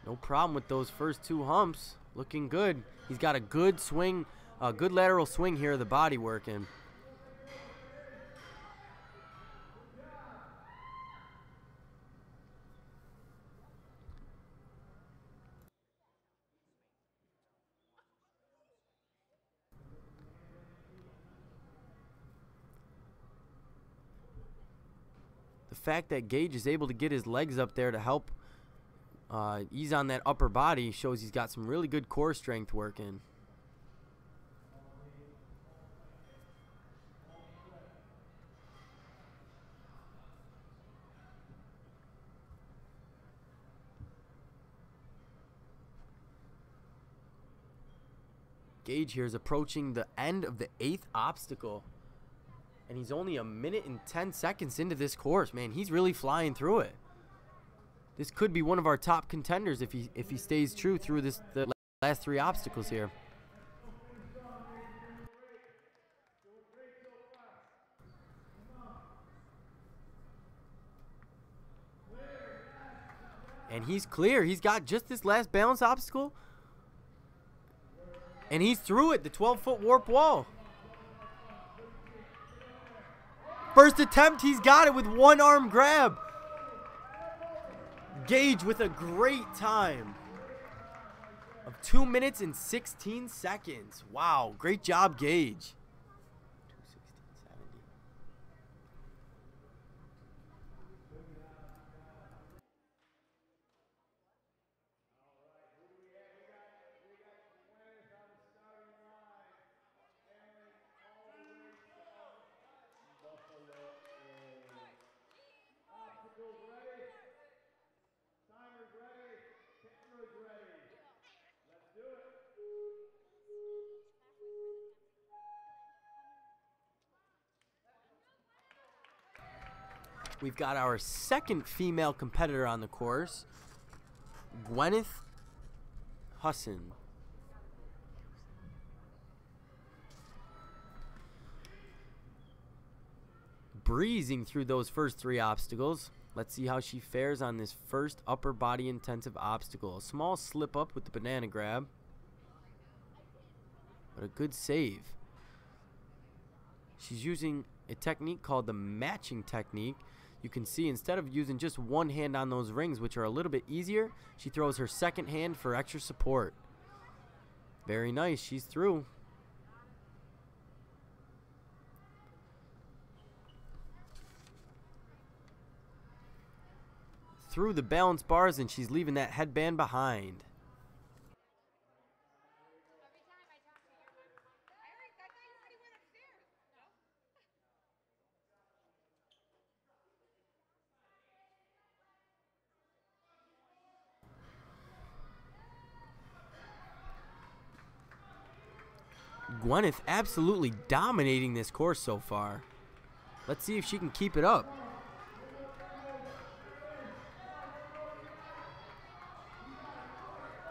No problem with those first 2 humps. Looking good. He's got a good swing, a good lateral swing here of the body working. The fact that Gage is able to get his legs up there to help ease on that upper body shows he's got some really good core strength working. Gage here is approaching the end of the 8th obstacle. And he's only 1 minute and 10 seconds into this course, man. He's really flying through it. This could be one of our top contenders if he stays true through the last 3 obstacles here. And he's clear. He's got just this last balance obstacle. And he's through it, the 12-foot warp wall. First attempt, he's got it with 1 arm grab. Gage with a great time of 2 minutes and 16 seconds. Wow, great job, Gage. 2:16.70. We've got our second female competitor on the course, Gweneth Huss. Breezing through those first 3 obstacles. Let's see how she fares on this first upper body intensive obstacle. A small slip up with the banana grab, but a good save. She's using a technique called the matching technique. You can see instead of using just one hand on those rings, which are a little bit easier, she throws her second hand for extra support. Very nice. She's through. Through the balance bars, and she's leaving that headband behind. Gweneth absolutely dominating this course so far. Let's see if she can keep it up.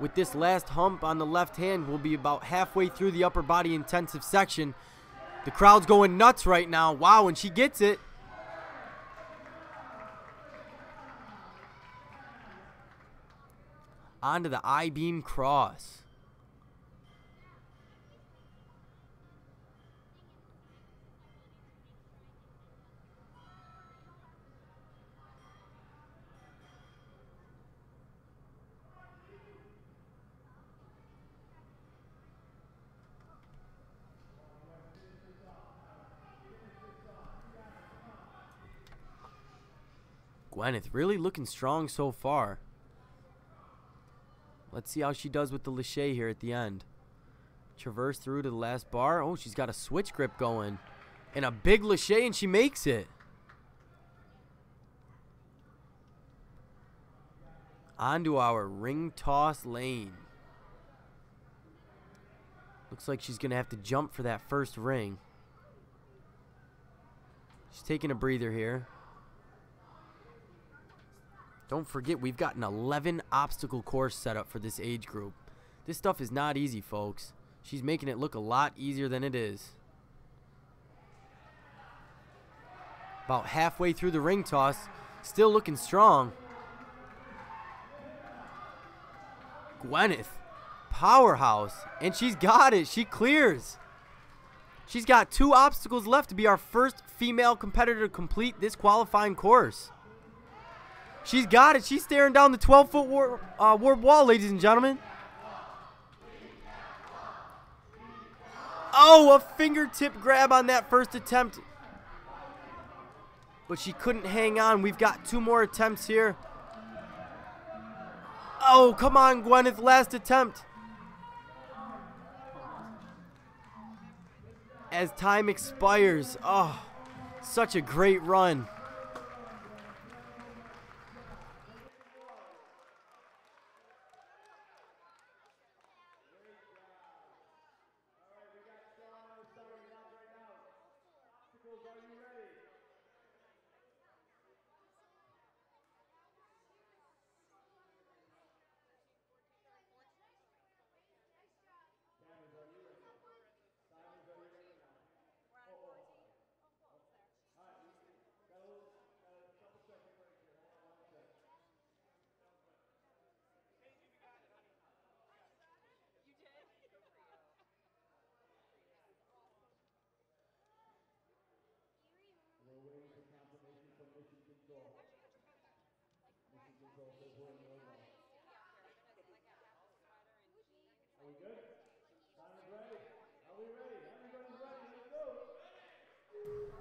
With this last hump on the left hand, we'll be about halfway through the upper body intensive section. The crowd's going nuts right now. Wow, and she gets it. Onto the I-beam cross. Gweneth really looking strong so far. Let's see how she does with the lache here at the end. Traverse through to the last bar. Oh, she's got a switch grip going. And a big lache, and she makes it. Onto our ring toss lane. Looks like she's going to have to jump for that first ring. She's taking a breather here. Don't forget, we've got an 11 obstacle course set up for this age group. This stuff is not easy, folks. She's making it look a lot easier than it is. About halfway through the ring toss. Still looking strong. Gweneth, powerhouse. And she's got it. She clears. She's got 2 obstacles left to be our first female competitor to complete this qualifying course. She's got it. She's staring down the 12-foot warp wall, ladies and gentlemen. Oh, a fingertip grab on that first attempt. But she couldn't hang on. We've got 2 more attempts here. Oh, come on, Gweneth. Last attempt. As time expires. Oh, such a great run.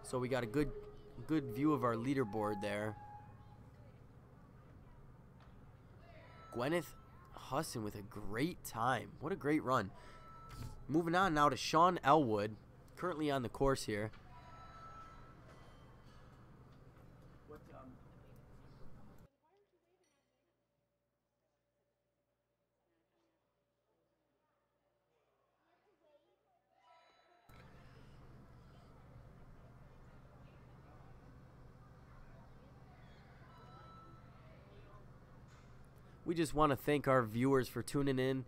So we got a good view of our leaderboard there. Gweneth Huss with a great time. What a great run. Moving on now to Shaun Elwood, currently on the course here. we just want to thank our viewers for tuning in.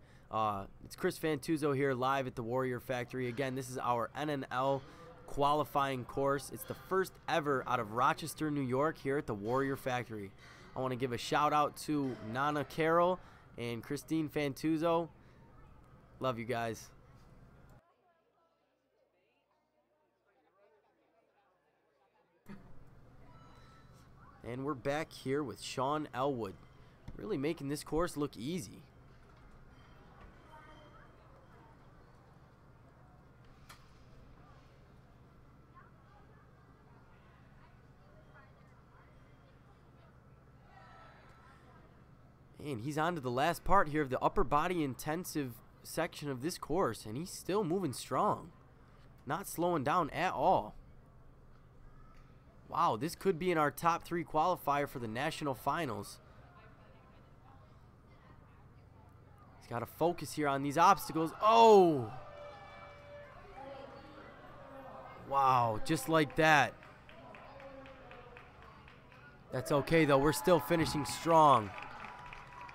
It's Chris Fantuzzo here live at the Warrior Factory. Again, this is our NNL qualifying course. It's the first ever out of Rochester, New York here at the Warrior Factory. I want to give a shout out to Nana Carroll and Christine Fantuzzo. Love you guys. And we're back here with Shaun Elwood, really making this course look easy. And he's on to the last part here of the upper body intensive section of this course, and he's still moving strong, not slowing down at all. Wow, this could be in our top 3 qualifier for the national finals. He's got to focus here on these obstacles. Oh! Wow, just like that. That's okay, though. We're still finishing strong.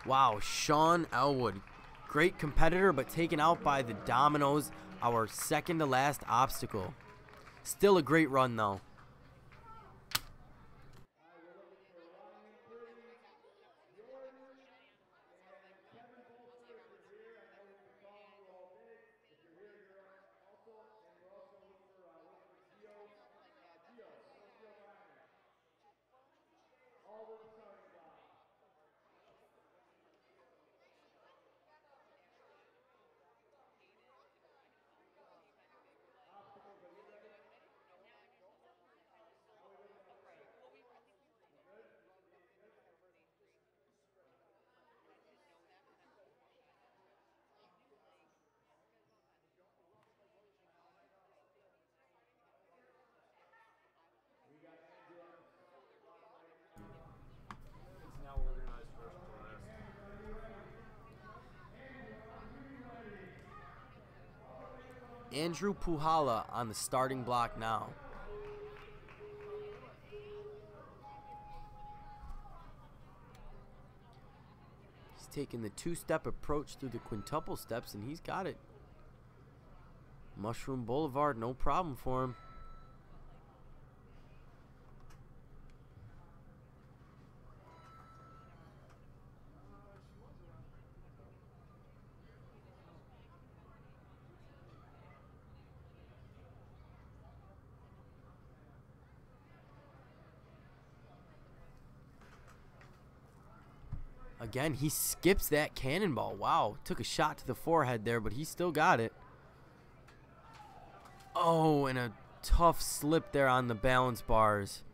Wow, Shaun Elwood. Great competitor, but taken out by the dominoes, our second to last obstacle. Still a great run, though. Andrew Pahala on the starting block now. He's taking the 2-step approach through the quintuple steps, and he's got it. Mushroom Boulevard, no problem for him. Again, he skips that cannonball. Wow, took a shot to the forehead there, but he still got it. Oh, and a tough slip there on the balance bars.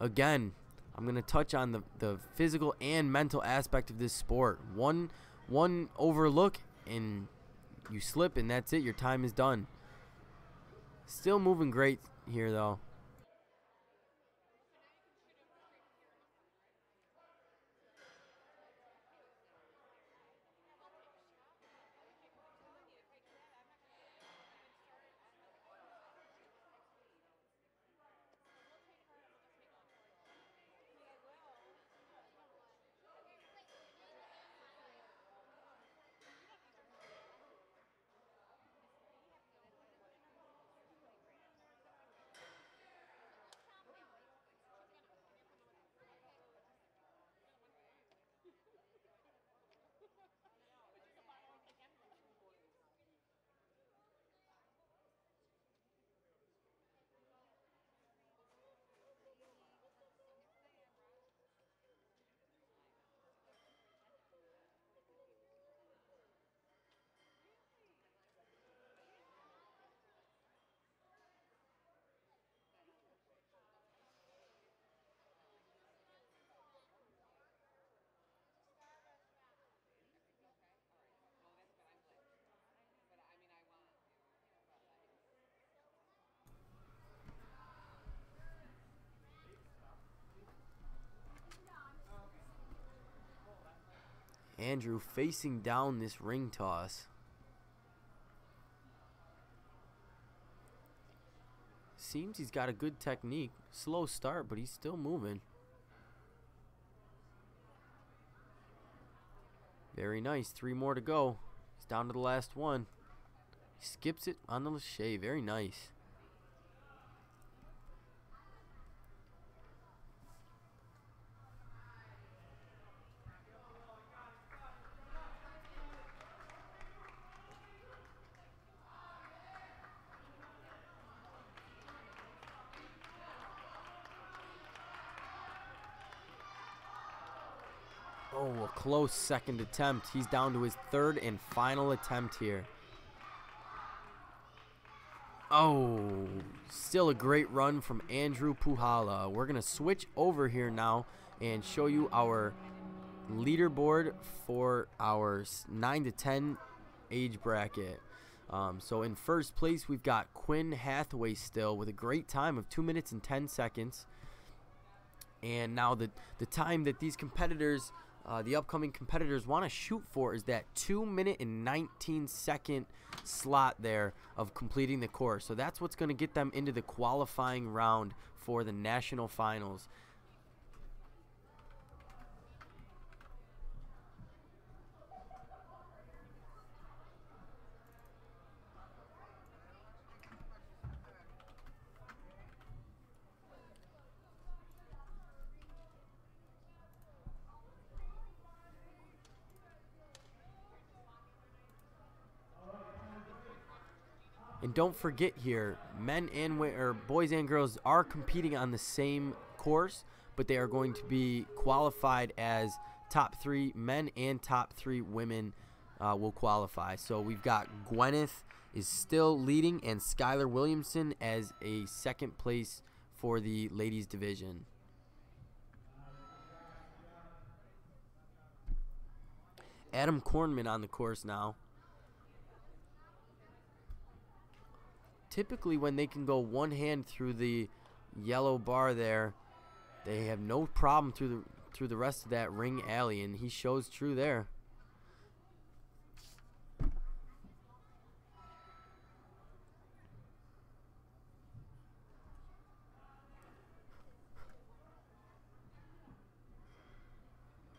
Again, I'm going to touch on the physical and mental aspect of this sport. One overlook and you slip, and that's it. Your time is done. Still moving great here, though. Andrew facing down this ring toss. Seems he's got a good technique. Slow start, but he's still moving. Very nice. 3 more to go. He's down to the last one. He skips it on the lache. Very nice. Oh, a close second attempt. He's down to his 3rd and final attempt here. Oh, still a great run from Andrew Pahala. We're going to switch over here now and show you our leaderboard for our 9 to 10 age bracket. So in first place, we've got Quinn Hathaway still with a great time of 2 minutes and 10 seconds. And now the time that these competitors, the upcoming competitors, want to shoot for is that 2 minute and 19 second slot there of completing the course. So that's what's going to get them into the qualifying round for the national finals. And don't forget here, men and boys and girls are competing on the same course, but they are going to be qualified as top 3 men and top 3 women will qualify. So we've got Gweneth is still leading and Skylar Williamson as a 2nd place for the ladies division. Adam Corman on the course now. Typically when they can go one hand through the yellow bar there, they have no problem through the rest of that ring alley, and he shows true there.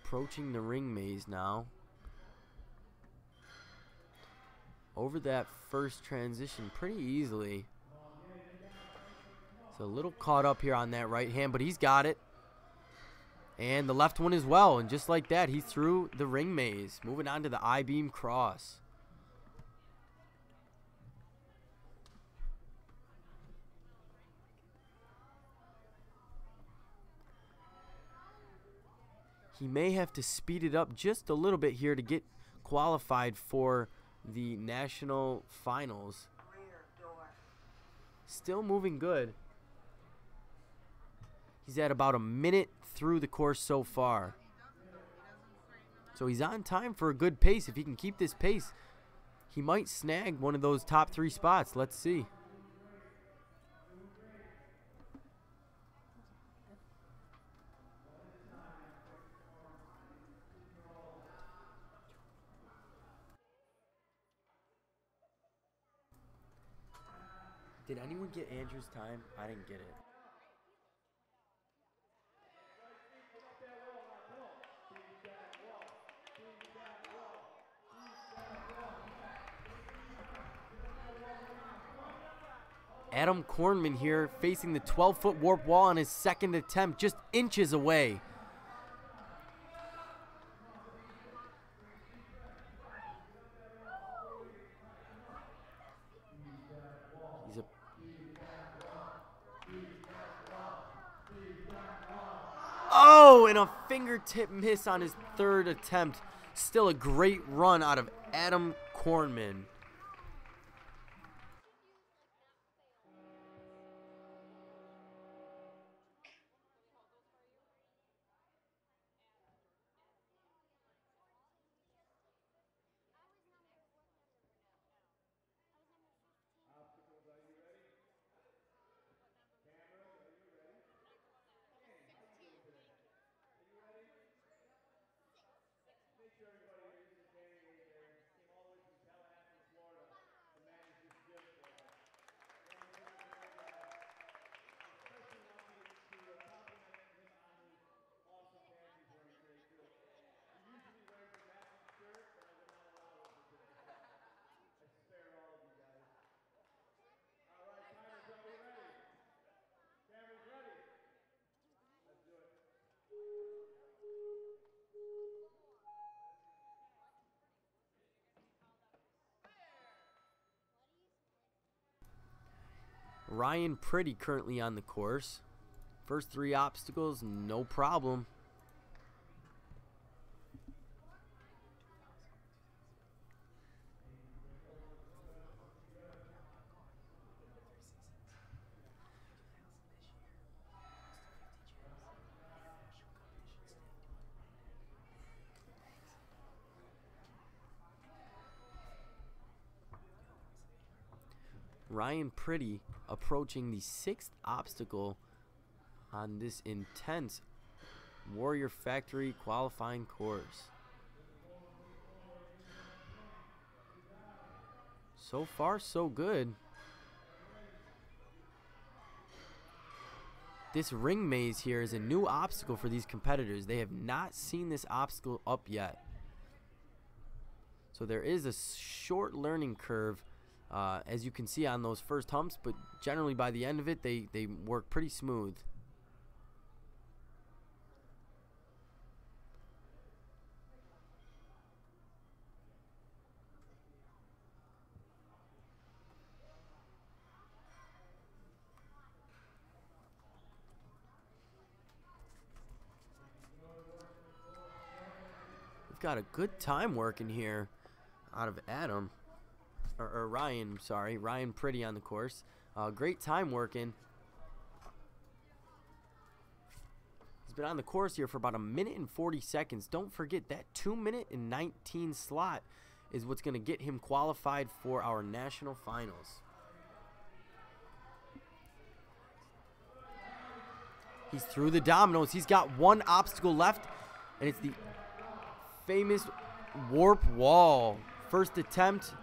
Approaching the ring maze now. Over that first transition pretty easily. So a little caught up here on that right hand, but he's got it. And the left one as well. And just like that, he's through the ring maze. Moving on to the I-beam cross. He may have to speed it up just a little bit here to get qualified for the national finals. Still moving good. He's at about a minute through the course so far. So he's on time for a good pace. If he can keep this pace, he might snag one of those top 3 spots. Let's see. Did anyone get Andrew's time? I didn't get it. Adam Corman here facing the 12-foot warp wall on his 2nd attempt, just inches away. Oh, and a fingertip miss on his 3rd attempt. Still a great run out of Adam Corman. Ryan Pretty currently on the course. First 3 obstacles, no problem. Ryan Pretty approaching the 6th obstacle on this intense Warrior Factory qualifying course. So far, so good. This ring maze here is a new obstacle for these competitors. They have not seen this obstacle up yet. So there is a short learning curve, as you can see on those first humps, but generally by the end of it, they work pretty smooth. We've got a good time working here out of Adam. Or Ryan, sorry, Ryan Pretty on the course. Great time working. He's been on the course here for about 1 minute and 40 seconds. Don't forget that 2 minute and 19 slot is what's going to get him qualified for our national finals. He's through the dominoes. He's got 1 obstacle left, and it's the famous warp wall. First attempt.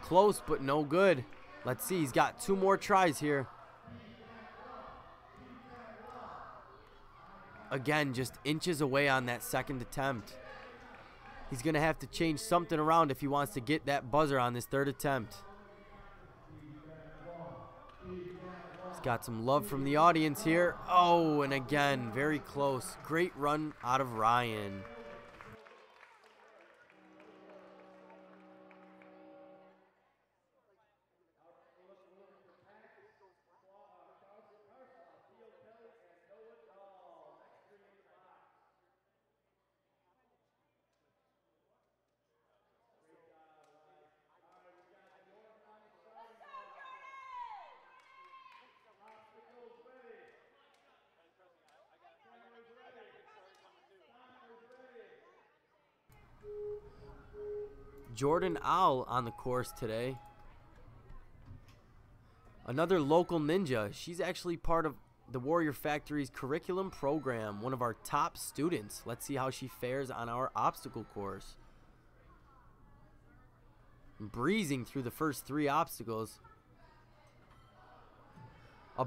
Close, but no good. Let's see. He's got 2 more tries here. Again, just inches away on that 2nd attempt. He's going to have to change something around if he wants to get that buzzer on this 3rd attempt. He's got some love from the audience here. Oh, and again, very close. Great run out of Ryan. Jordan Owl on the course today. Another local ninja. She's actually part of the Warrior Factory's curriculum program, one of our top students. Let's see how she fares on our obstacle course. Breezing through the first 3 obstacles. A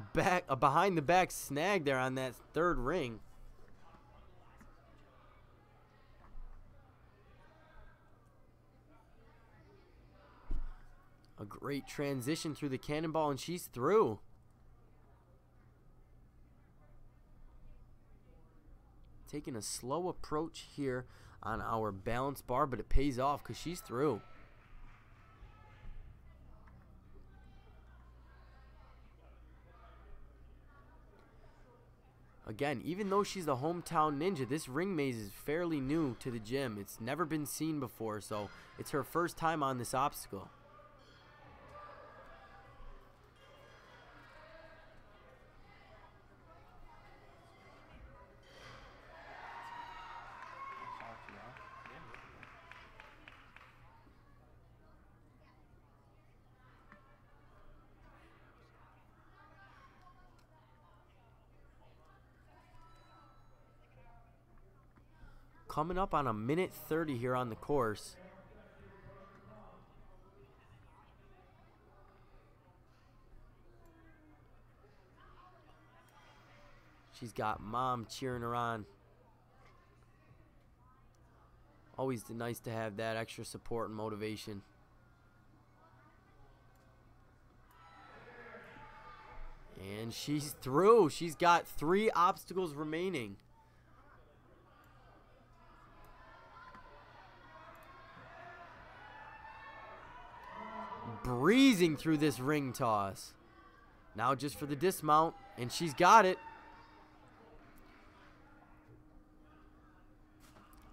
behind the back snag there on that 3rd ring. A great transition through the cannonball, and she's through. Taking a slow approach here on our balance bar, but it pays off because she's through. Again, even though she's the hometown ninja, this ring maze is fairly new to the gym. It's never been seen before, so it's her first time on this obstacle. Coming up on 1 minute 30 here on the course. She's got mom cheering her on. Always nice to have that extra support and motivation. And she's through. She's got 3 obstacles remaining. Breezing through this ring toss. Now just for the dismount, and she's got it.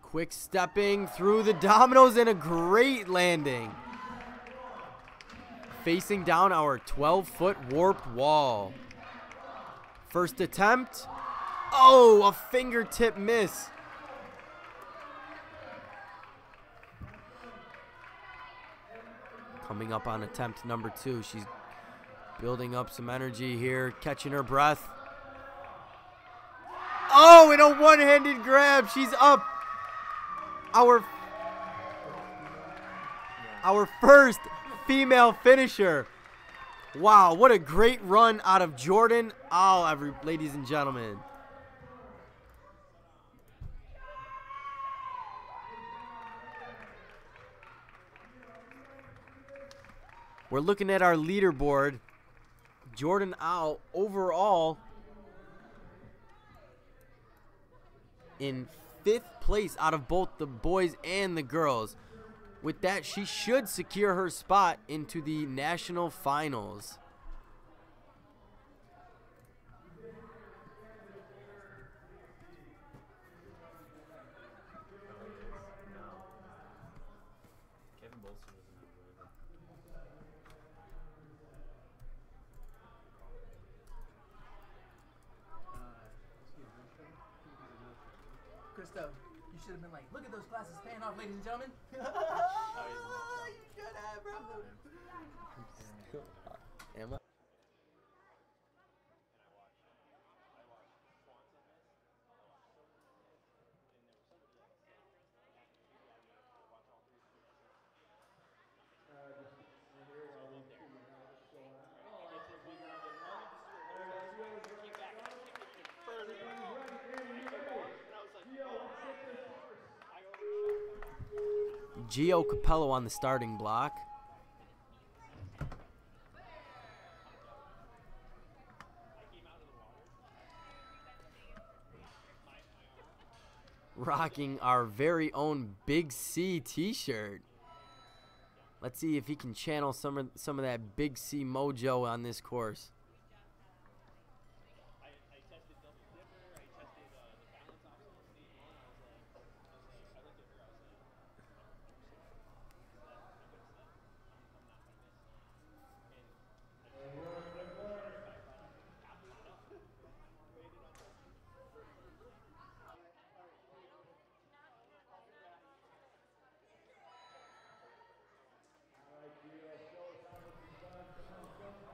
Quick stepping through the dominoes and a great landing. Facing down our 12-foot warped wall. First attempt. Oh, a fingertip miss. Coming up on attempt number 2. She's building up some energy here, catching her breath. Oh, and a one-handed grab. She's up. Our first female finisher. Wow, what a great run out of Jordan. Oh, ladies and gentlemen. We're looking at our leaderboard. Jordan Au overall in 5th place out of both the boys and the girls. With that, she should secure her spot into the national finals. Christo, you should have been like, look at those classes paying off, ladies and gentlemen. You should have, bro. Am I? Geo Capello on the starting block. Rocking our very own Big C t-shirt. Let's see if he can channel some of that Big C mojo on this course.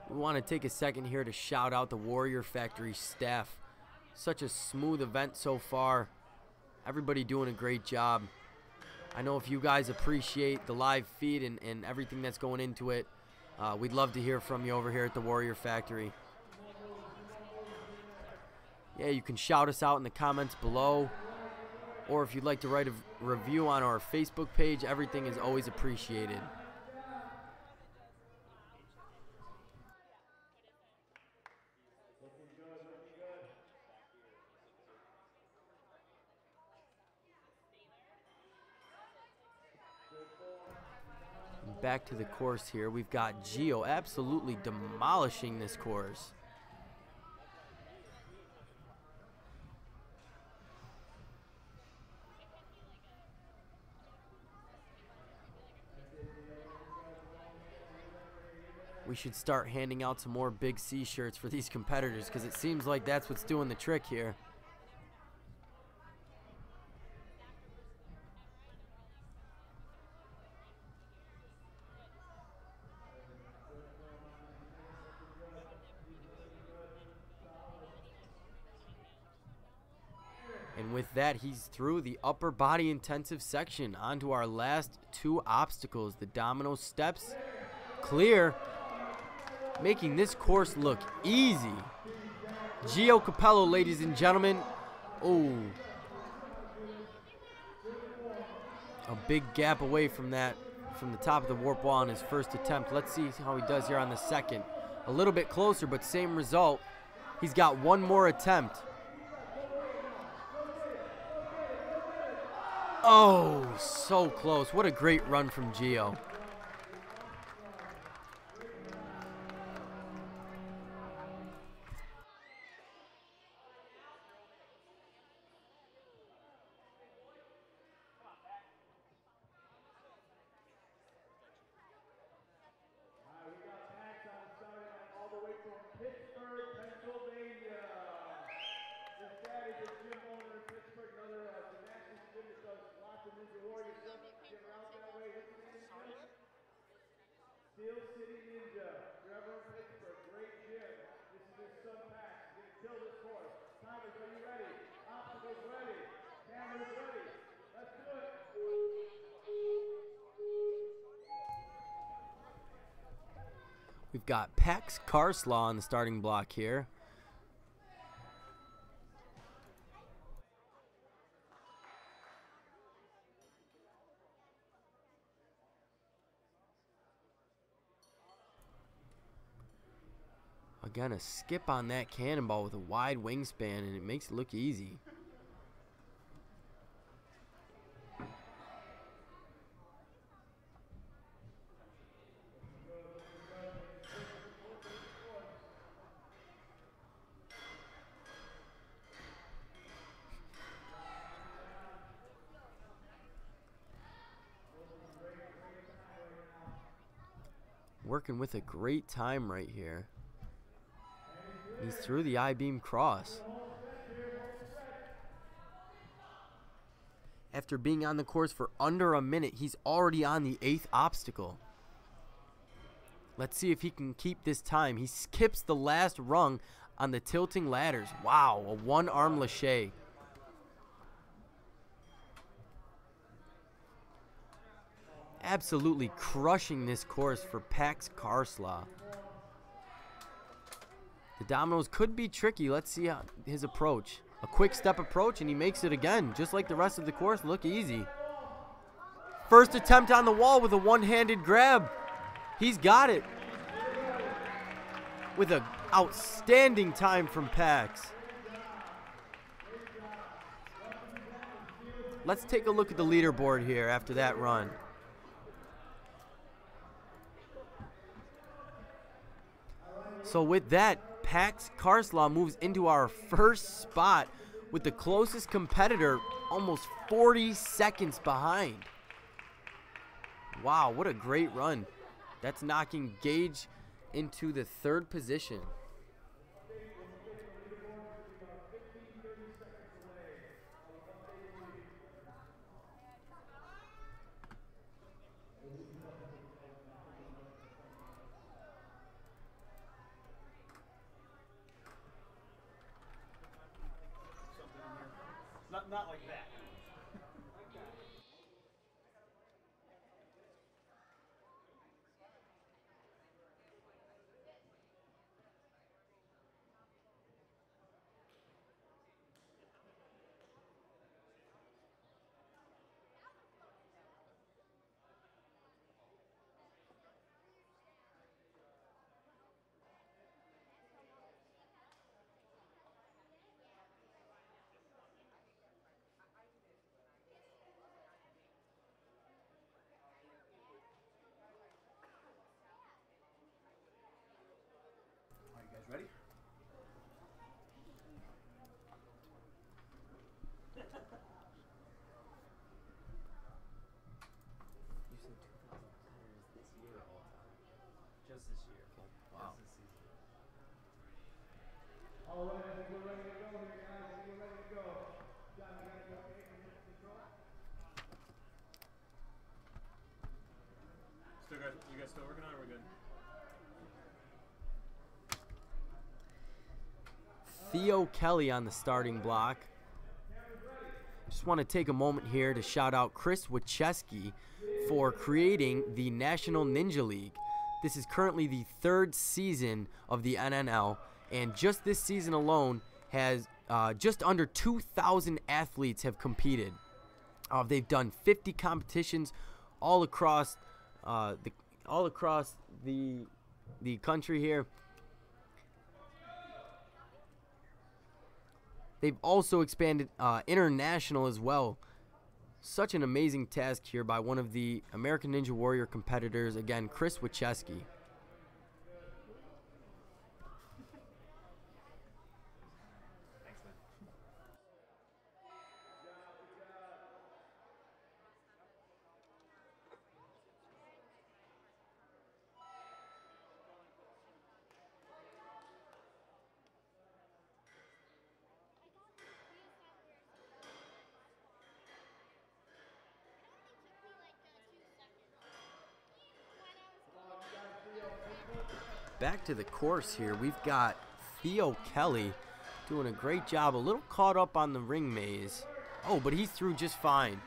We want to take a second here to shout out the Warrior Factory staff. Such a smooth event so far. Everybody doing a great job. I know if you guys appreciate the live feed and everything that's going into it, we'd love to hear from you over here at the Warrior Factory. Yeah, you can shout us out in the comments below. Or if you'd like to write a review on our Facebook page, everything is always appreciated. Back to the course here. We've got Geo absolutely demolishing this course. We should start handing out some more Big C shirts for these competitors because it seems like that's what's doing the trick here. And with that, he's through the upper body intensive section onto our last 2 obstacles. The domino steps, clear, making this course look easy. Geo Capello, ladies and gentlemen. Oh, a big gap away from that, from the top of the warp wall on his first attempt. Let's see how he does here on the second. A little bit closer, but same result. He's got one more attempt. Oh, so close. What a great run from Geo. We've got Pecs Carslaw on the starting block here. Again, a skip on that cannonball with a wide wingspan, and it makes it look easy. Working with a great time right here. He's through the I-beam cross. After being on the course for under a minute, he's already on the 8th obstacle. Let's see if he can keep this time. He skips the last rung on the tilting ladders. Wow, a one-arm lache. Absolutely crushing this course for Pecs Carslaw. The dominoes could be tricky. Let's see how his approach. A quick step approach, and he makes it again. Just like the rest of the course, look easy. First attempt on the wall with a one-handed grab. He's got it. With an outstanding time from Pecs. Let's take a look at the leaderboard here after that run. So with that, Pecs Carslaw moves into our first spot with the closest competitor almost 40 seconds behind. Wow, what a great run. That's knocking Gage into the 3rd position. Not like that. Ready? You said 2010 is this year all time. Just this year. Wow. Just this season. All right, I think we're ready to go here, guys. I think we're ready to go. John, you gotta go okay? Control. You guys still working on it, or we're good? Theo Kelly on the starting block. Just want to take a moment here to shout out Chris Wachewski for creating the National Ninja League. This is currently the 3rd season of the NNL, and just this season alone has just under 2,000 athletes have competed. They've done 50 competitions all across the country here. They've also expanded international as well. Such an amazing task here by one of the American Ninja Warrior competitors, again, Chris Wachewski. Back to the course here, we've got Theo Kelly doing a great job, a little caught up on the ring maze. Oh, but he's through just fine.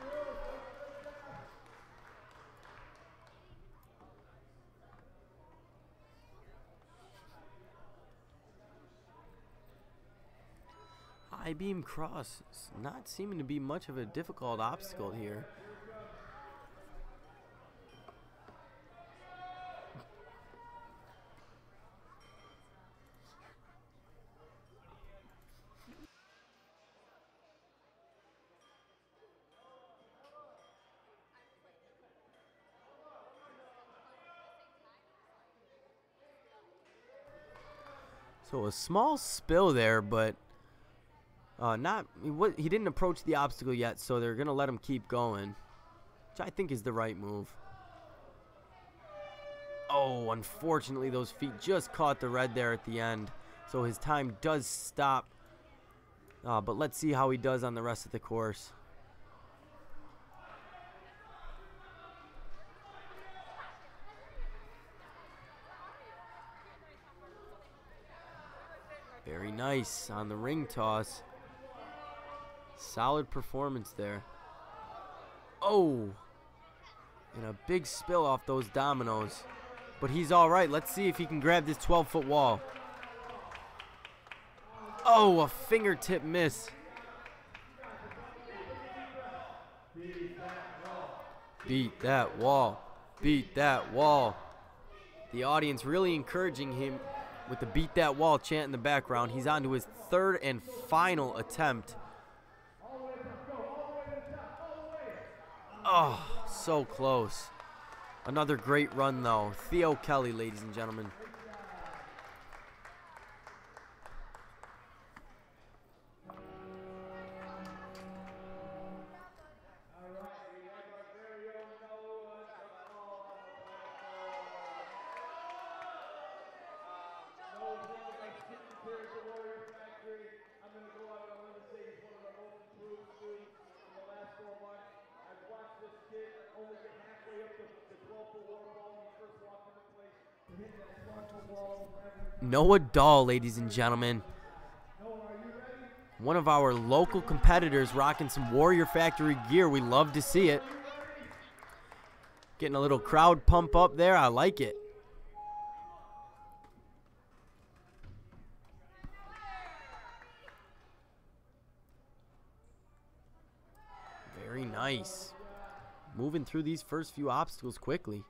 I-beam cross is not seeming to be much of a difficult obstacle here. So a small spill there, but he didn't approach the obstacle yet, so they're going to let him keep going, which I think is the right move. Oh, unfortunately, those feet just caught the red there at the end, so his time does stop. But let's see how he does on the rest of the course. Very nice on the ring toss. Solid performance there. Oh! And a big spill off those dominoes. But he's all right. Let's see if he can grab this 12-foot wall. Oh, a fingertip miss. Beat that wall. Beat that wall. The audience really encouraging him with the beat that wall chant in the background. He's on to his third and final attempt. Oh, so close. Another great run, though. Theo Kelly, ladies and gentlemen. Noah Dahl, ladies and gentlemen. One of our local competitors rocking some Warrior Factory gear. We love to see it. Getting a little crowd pump up there. I like it. Very nice. Moving through these first few obstacles quickly.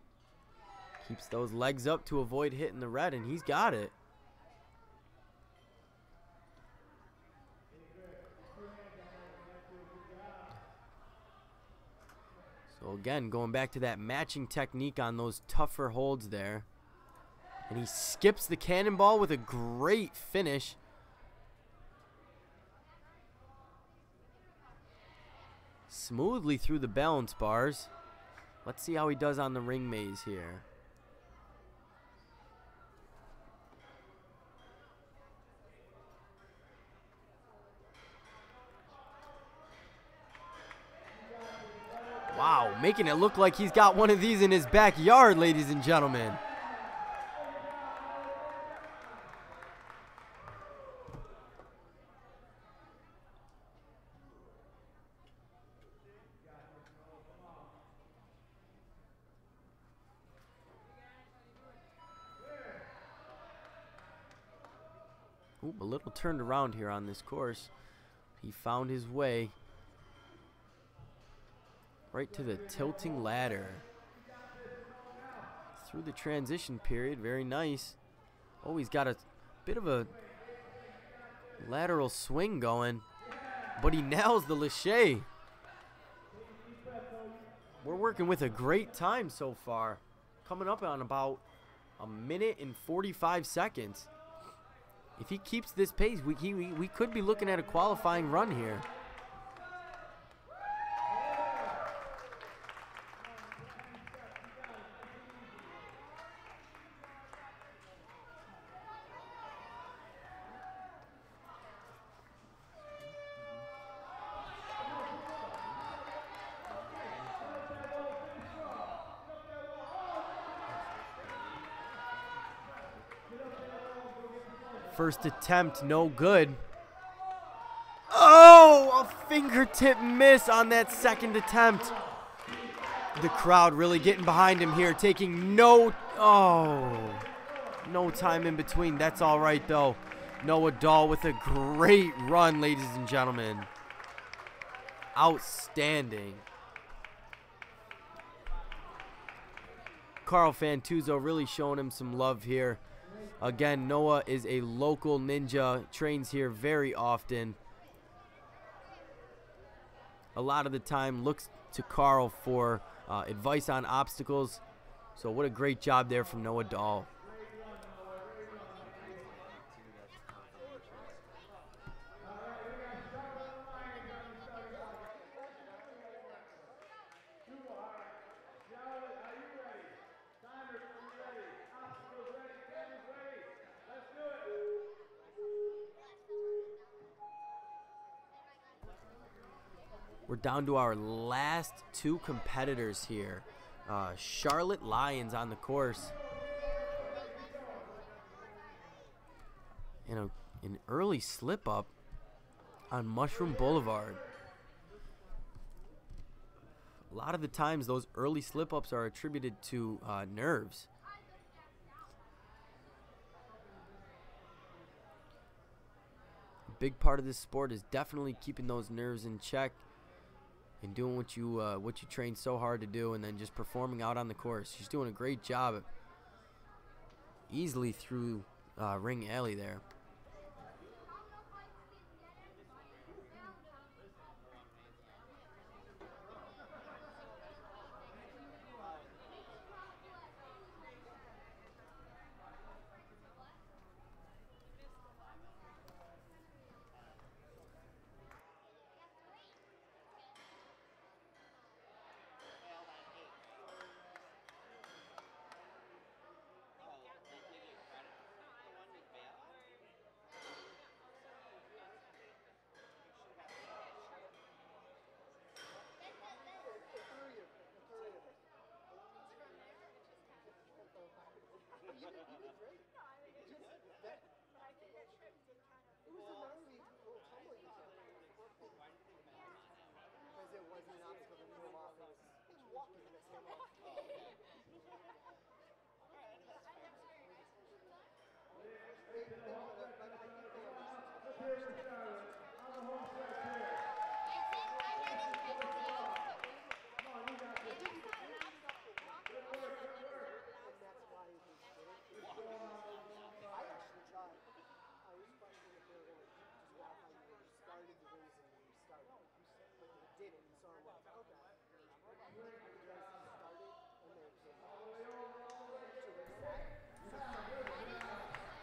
Keeps those legs up to avoid hitting the red, and he's got it. So again, going back to that matching technique on those tougher holds there. And he skips the cannonball with a great finish. Smoothly through the balance bars. Let's see how he does on the ring maze here. Wow, making it look like he's got one of these in his backyard, ladies and gentlemen. Ooh, a little turned around here on this course. He found his way right to the tilting ladder. Through the transition period, very nice. Oh, he's got a bit of a lateral swing going, but he nails the lache. We're working with a great time so far. Coming up on about a minute and 45 seconds. If he keeps this pace, we could be looking at a qualifying run here. First attempt, no good. Oh, a fingertip miss on that second attempt. The crowd really getting behind him here, taking no time in between. That's all right, though. Noah Dahl with a great run, ladies and gentlemen. Outstanding. Carl Fantuzzo really showing him some love here. Again, Noah is a local ninja, trains here very often. A lot of the time looks to Carl for advice on obstacles. So what a great job there from Noah Dahl. We're down to our last two competitors here. Charlotte Lyons on the course. And an early slip up on Mushroom Boulevard. A lot of the times those early slip ups are attributed to nerves. A big part of this sport is definitely keeping those nerves in check and doing what you train so hard to do, and then just performing out on the course. She's doing a great job easily through Ring Alley there.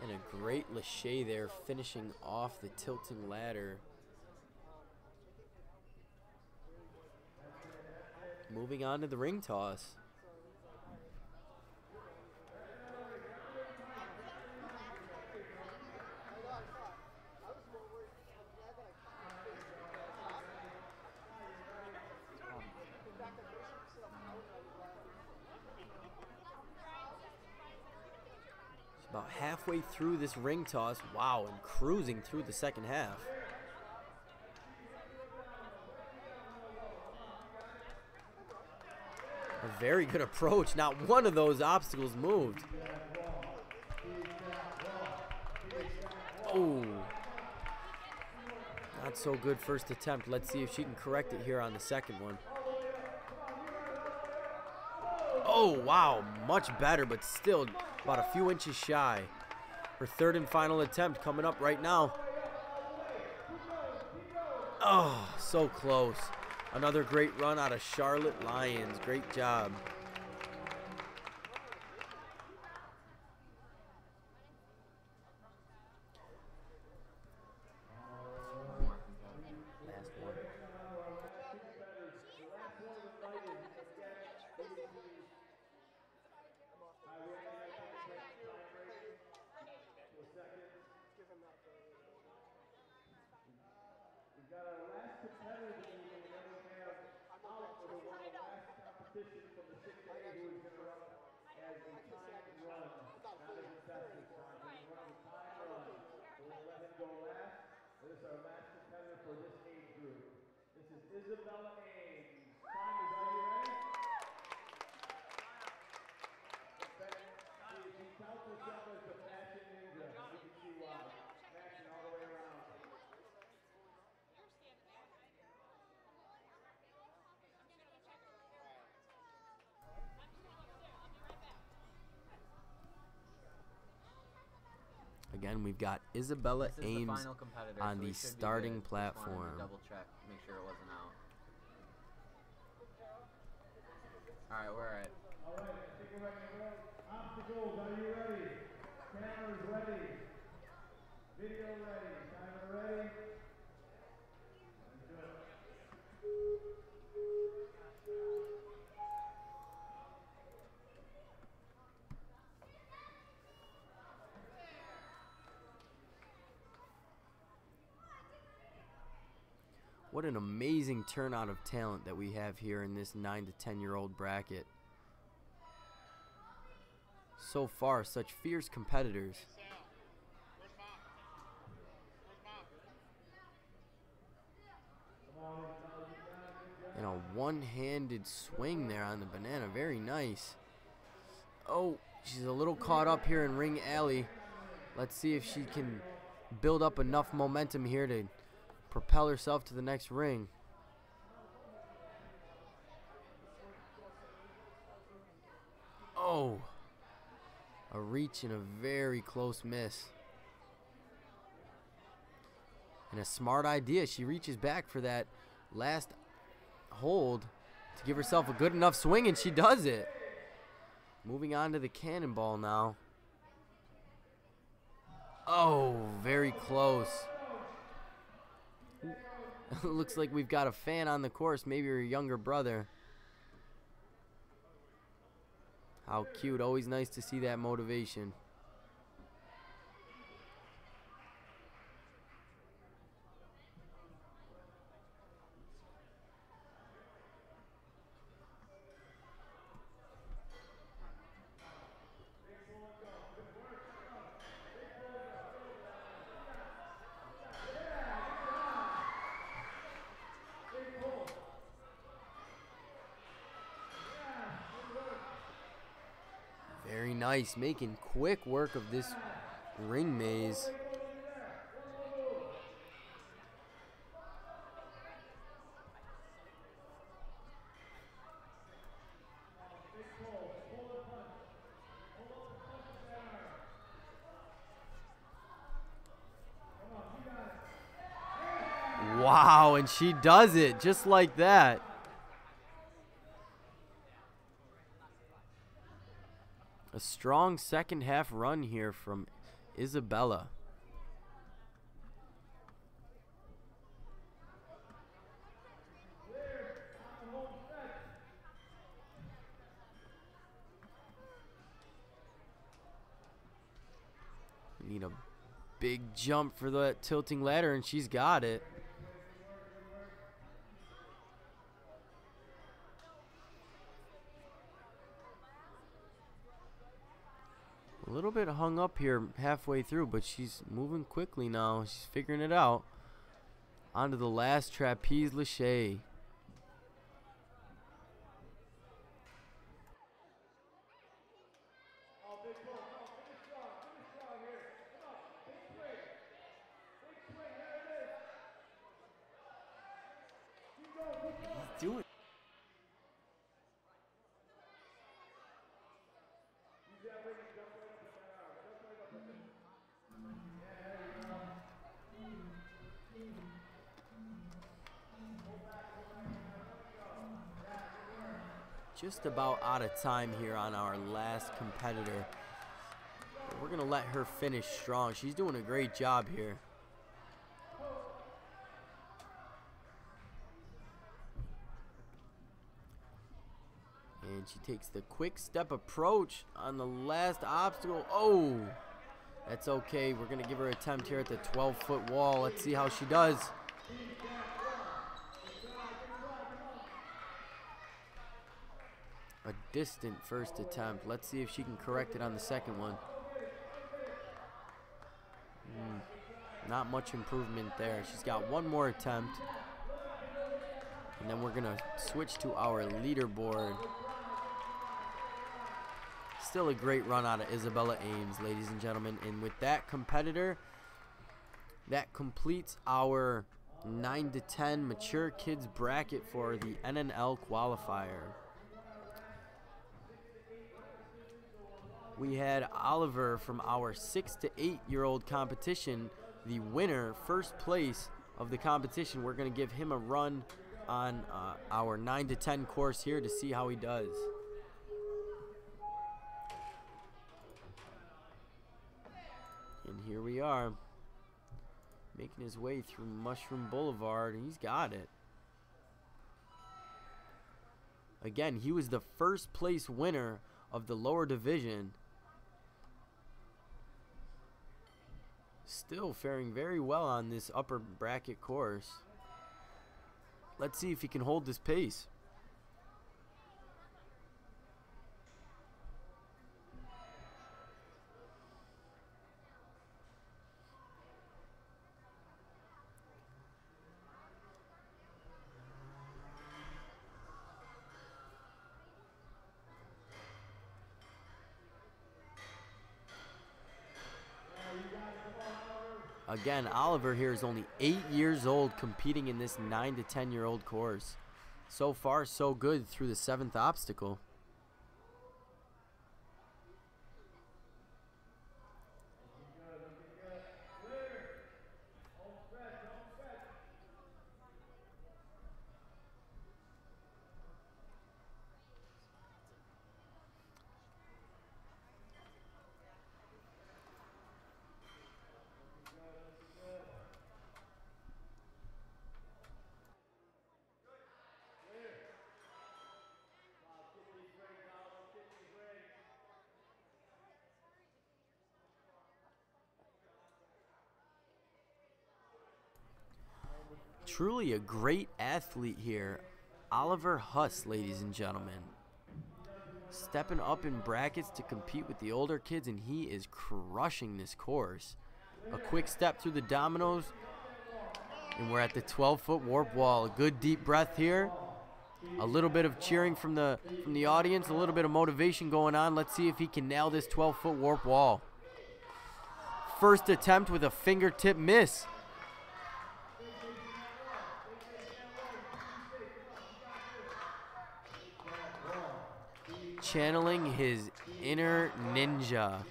And a great lâché there, finishing off the tilting ladder. Moving on to the ring toss. About halfway through this ring toss. Wow, and cruising through the second half. A very good approach. Not one of those obstacles moved. Oh. Not so good first attempt. Let's see if she can correct it here on the second one. Oh, wow. Much better, but still about a few inches shy. Her third and final attempt coming up right now. Oh, so close. Another great run out of Charlotte Lyons. Great job. This is our last competitor for this age group. This is Isabella Eames. Time is, are you ready? She counts herself as the fashion ninja. You can see why. Max again, we've got Isabella This is the Eames final competitor, on so the we should be starting good. Just wanted to platform. double check, make sure it wasn't out. All right, we're at. All right, I think we're ready to go. Obstacles, are you ready? Cameras ready. Video ready. Timer ready. Let's go. What an amazing turnout of talent that we have here in this 9 to 10-year-old bracket. So far, such fierce competitors. And a one-handed swing there on the banana. Very nice. Oh, she's a little caught up here in ring alley. Let's see if she can build up enough momentum here to propel herself to the next ring. Oh, a reach and a very close miss. And a smart idea. She reaches back for that last hold to give herself a good enough swing, and she does it. Moving on to the cannonball now. Oh, very close. Looks like we've got a fan on the course, maybe her younger brother. How cute. Always nice to see that motivation. Very nice, making quick work of this ring maze. Wow, and she does it just like that. A strong second half run here from Isabella. We need a big jump for the tilting ladder, and she's got it. A little bit hung up here halfway through, but she's moving quickly now. She's figuring it out. On to the last trapeze lache. He's doing. Just about out of time here on our last competitor. We're going to let her finish strong. She's doing a great job here. And she takes the quick step approach on the last obstacle. Oh, that's okay. We're going to give her an attempt here at the 12-foot wall. Let's see how she does. A distant first attempt. Let's see if she can correct it on the second one. Not much improvement there. She's got one more attempt. And then we're going to switch to our leaderboard. Still a great run out of Isabella Eames, ladies and gentlemen. And with that competitor, that completes our 9 to 10 mature kids bracket for the NNL qualifier. we had Oliver from our 6 to 8-year-old competition, the winner, first place of the competition. We're going to give him a run on our 9 to 10 course here to see how he does. And here we are, making his way through Mushroom Boulevard, and he's got it. Again, he was the first place winner of the lower division. Still faring very well on this upper bracket course. Let's see if he can hold this pace. Again, Oliver here is only 8 years old, competing in this 9 to 10-year-old course. So far, so good through the 7th obstacle. Truly a great athlete here, Oliver Huss, ladies and gentlemen. Stepping up in brackets to compete with the older kids, and he is crushing this course. A quick step through the dominoes, and we're at the 12-foot warp wall. A good deep breath here. A little bit of cheering from the audience, a little bit of motivation going on. Let's see if he can nail this 12-foot warp wall. First attempt with a fingertip miss. Channeling his inner ninja.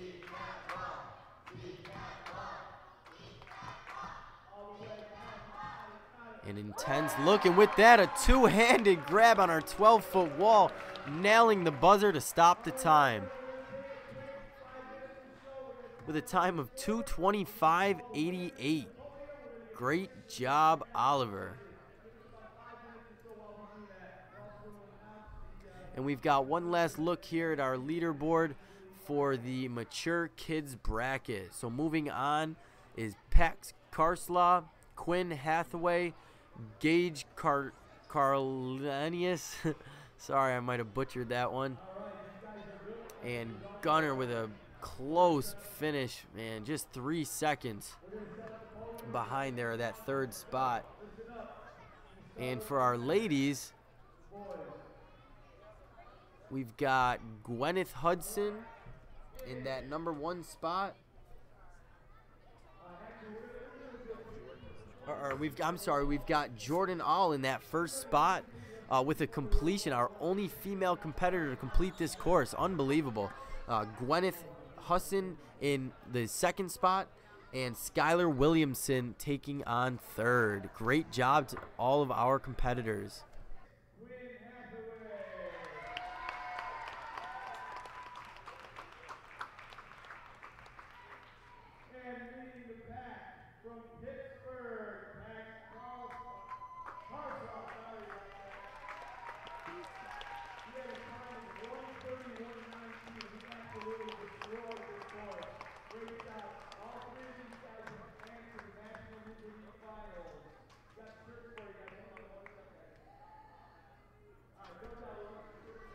An intense look, and with that, a two-handed grab on our 12-foot wall, nailing the buzzer to stop the time. With a time of 2:25.88. Great job, Oliver. And we've got one last look here at our leaderboard for the mature kids bracket. So moving on is Pecs Carslaw, Quinn Hathaway, Gage Carlin. Sorry, I might have butchered that one. And Gunnar with a close finish, man. Just 3 seconds behind there, that third spot. And for our ladies, we've got Gweneth Huss in that #1 spot. We've got Jordan All in that first spot with a completion, our only female competitor to complete this course. Unbelievable. Gweneth Huss in the second spot, and Skylar Williamson taking on third. Great job to all of our competitors.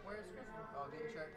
Where's Chris? Oh, getting shirts.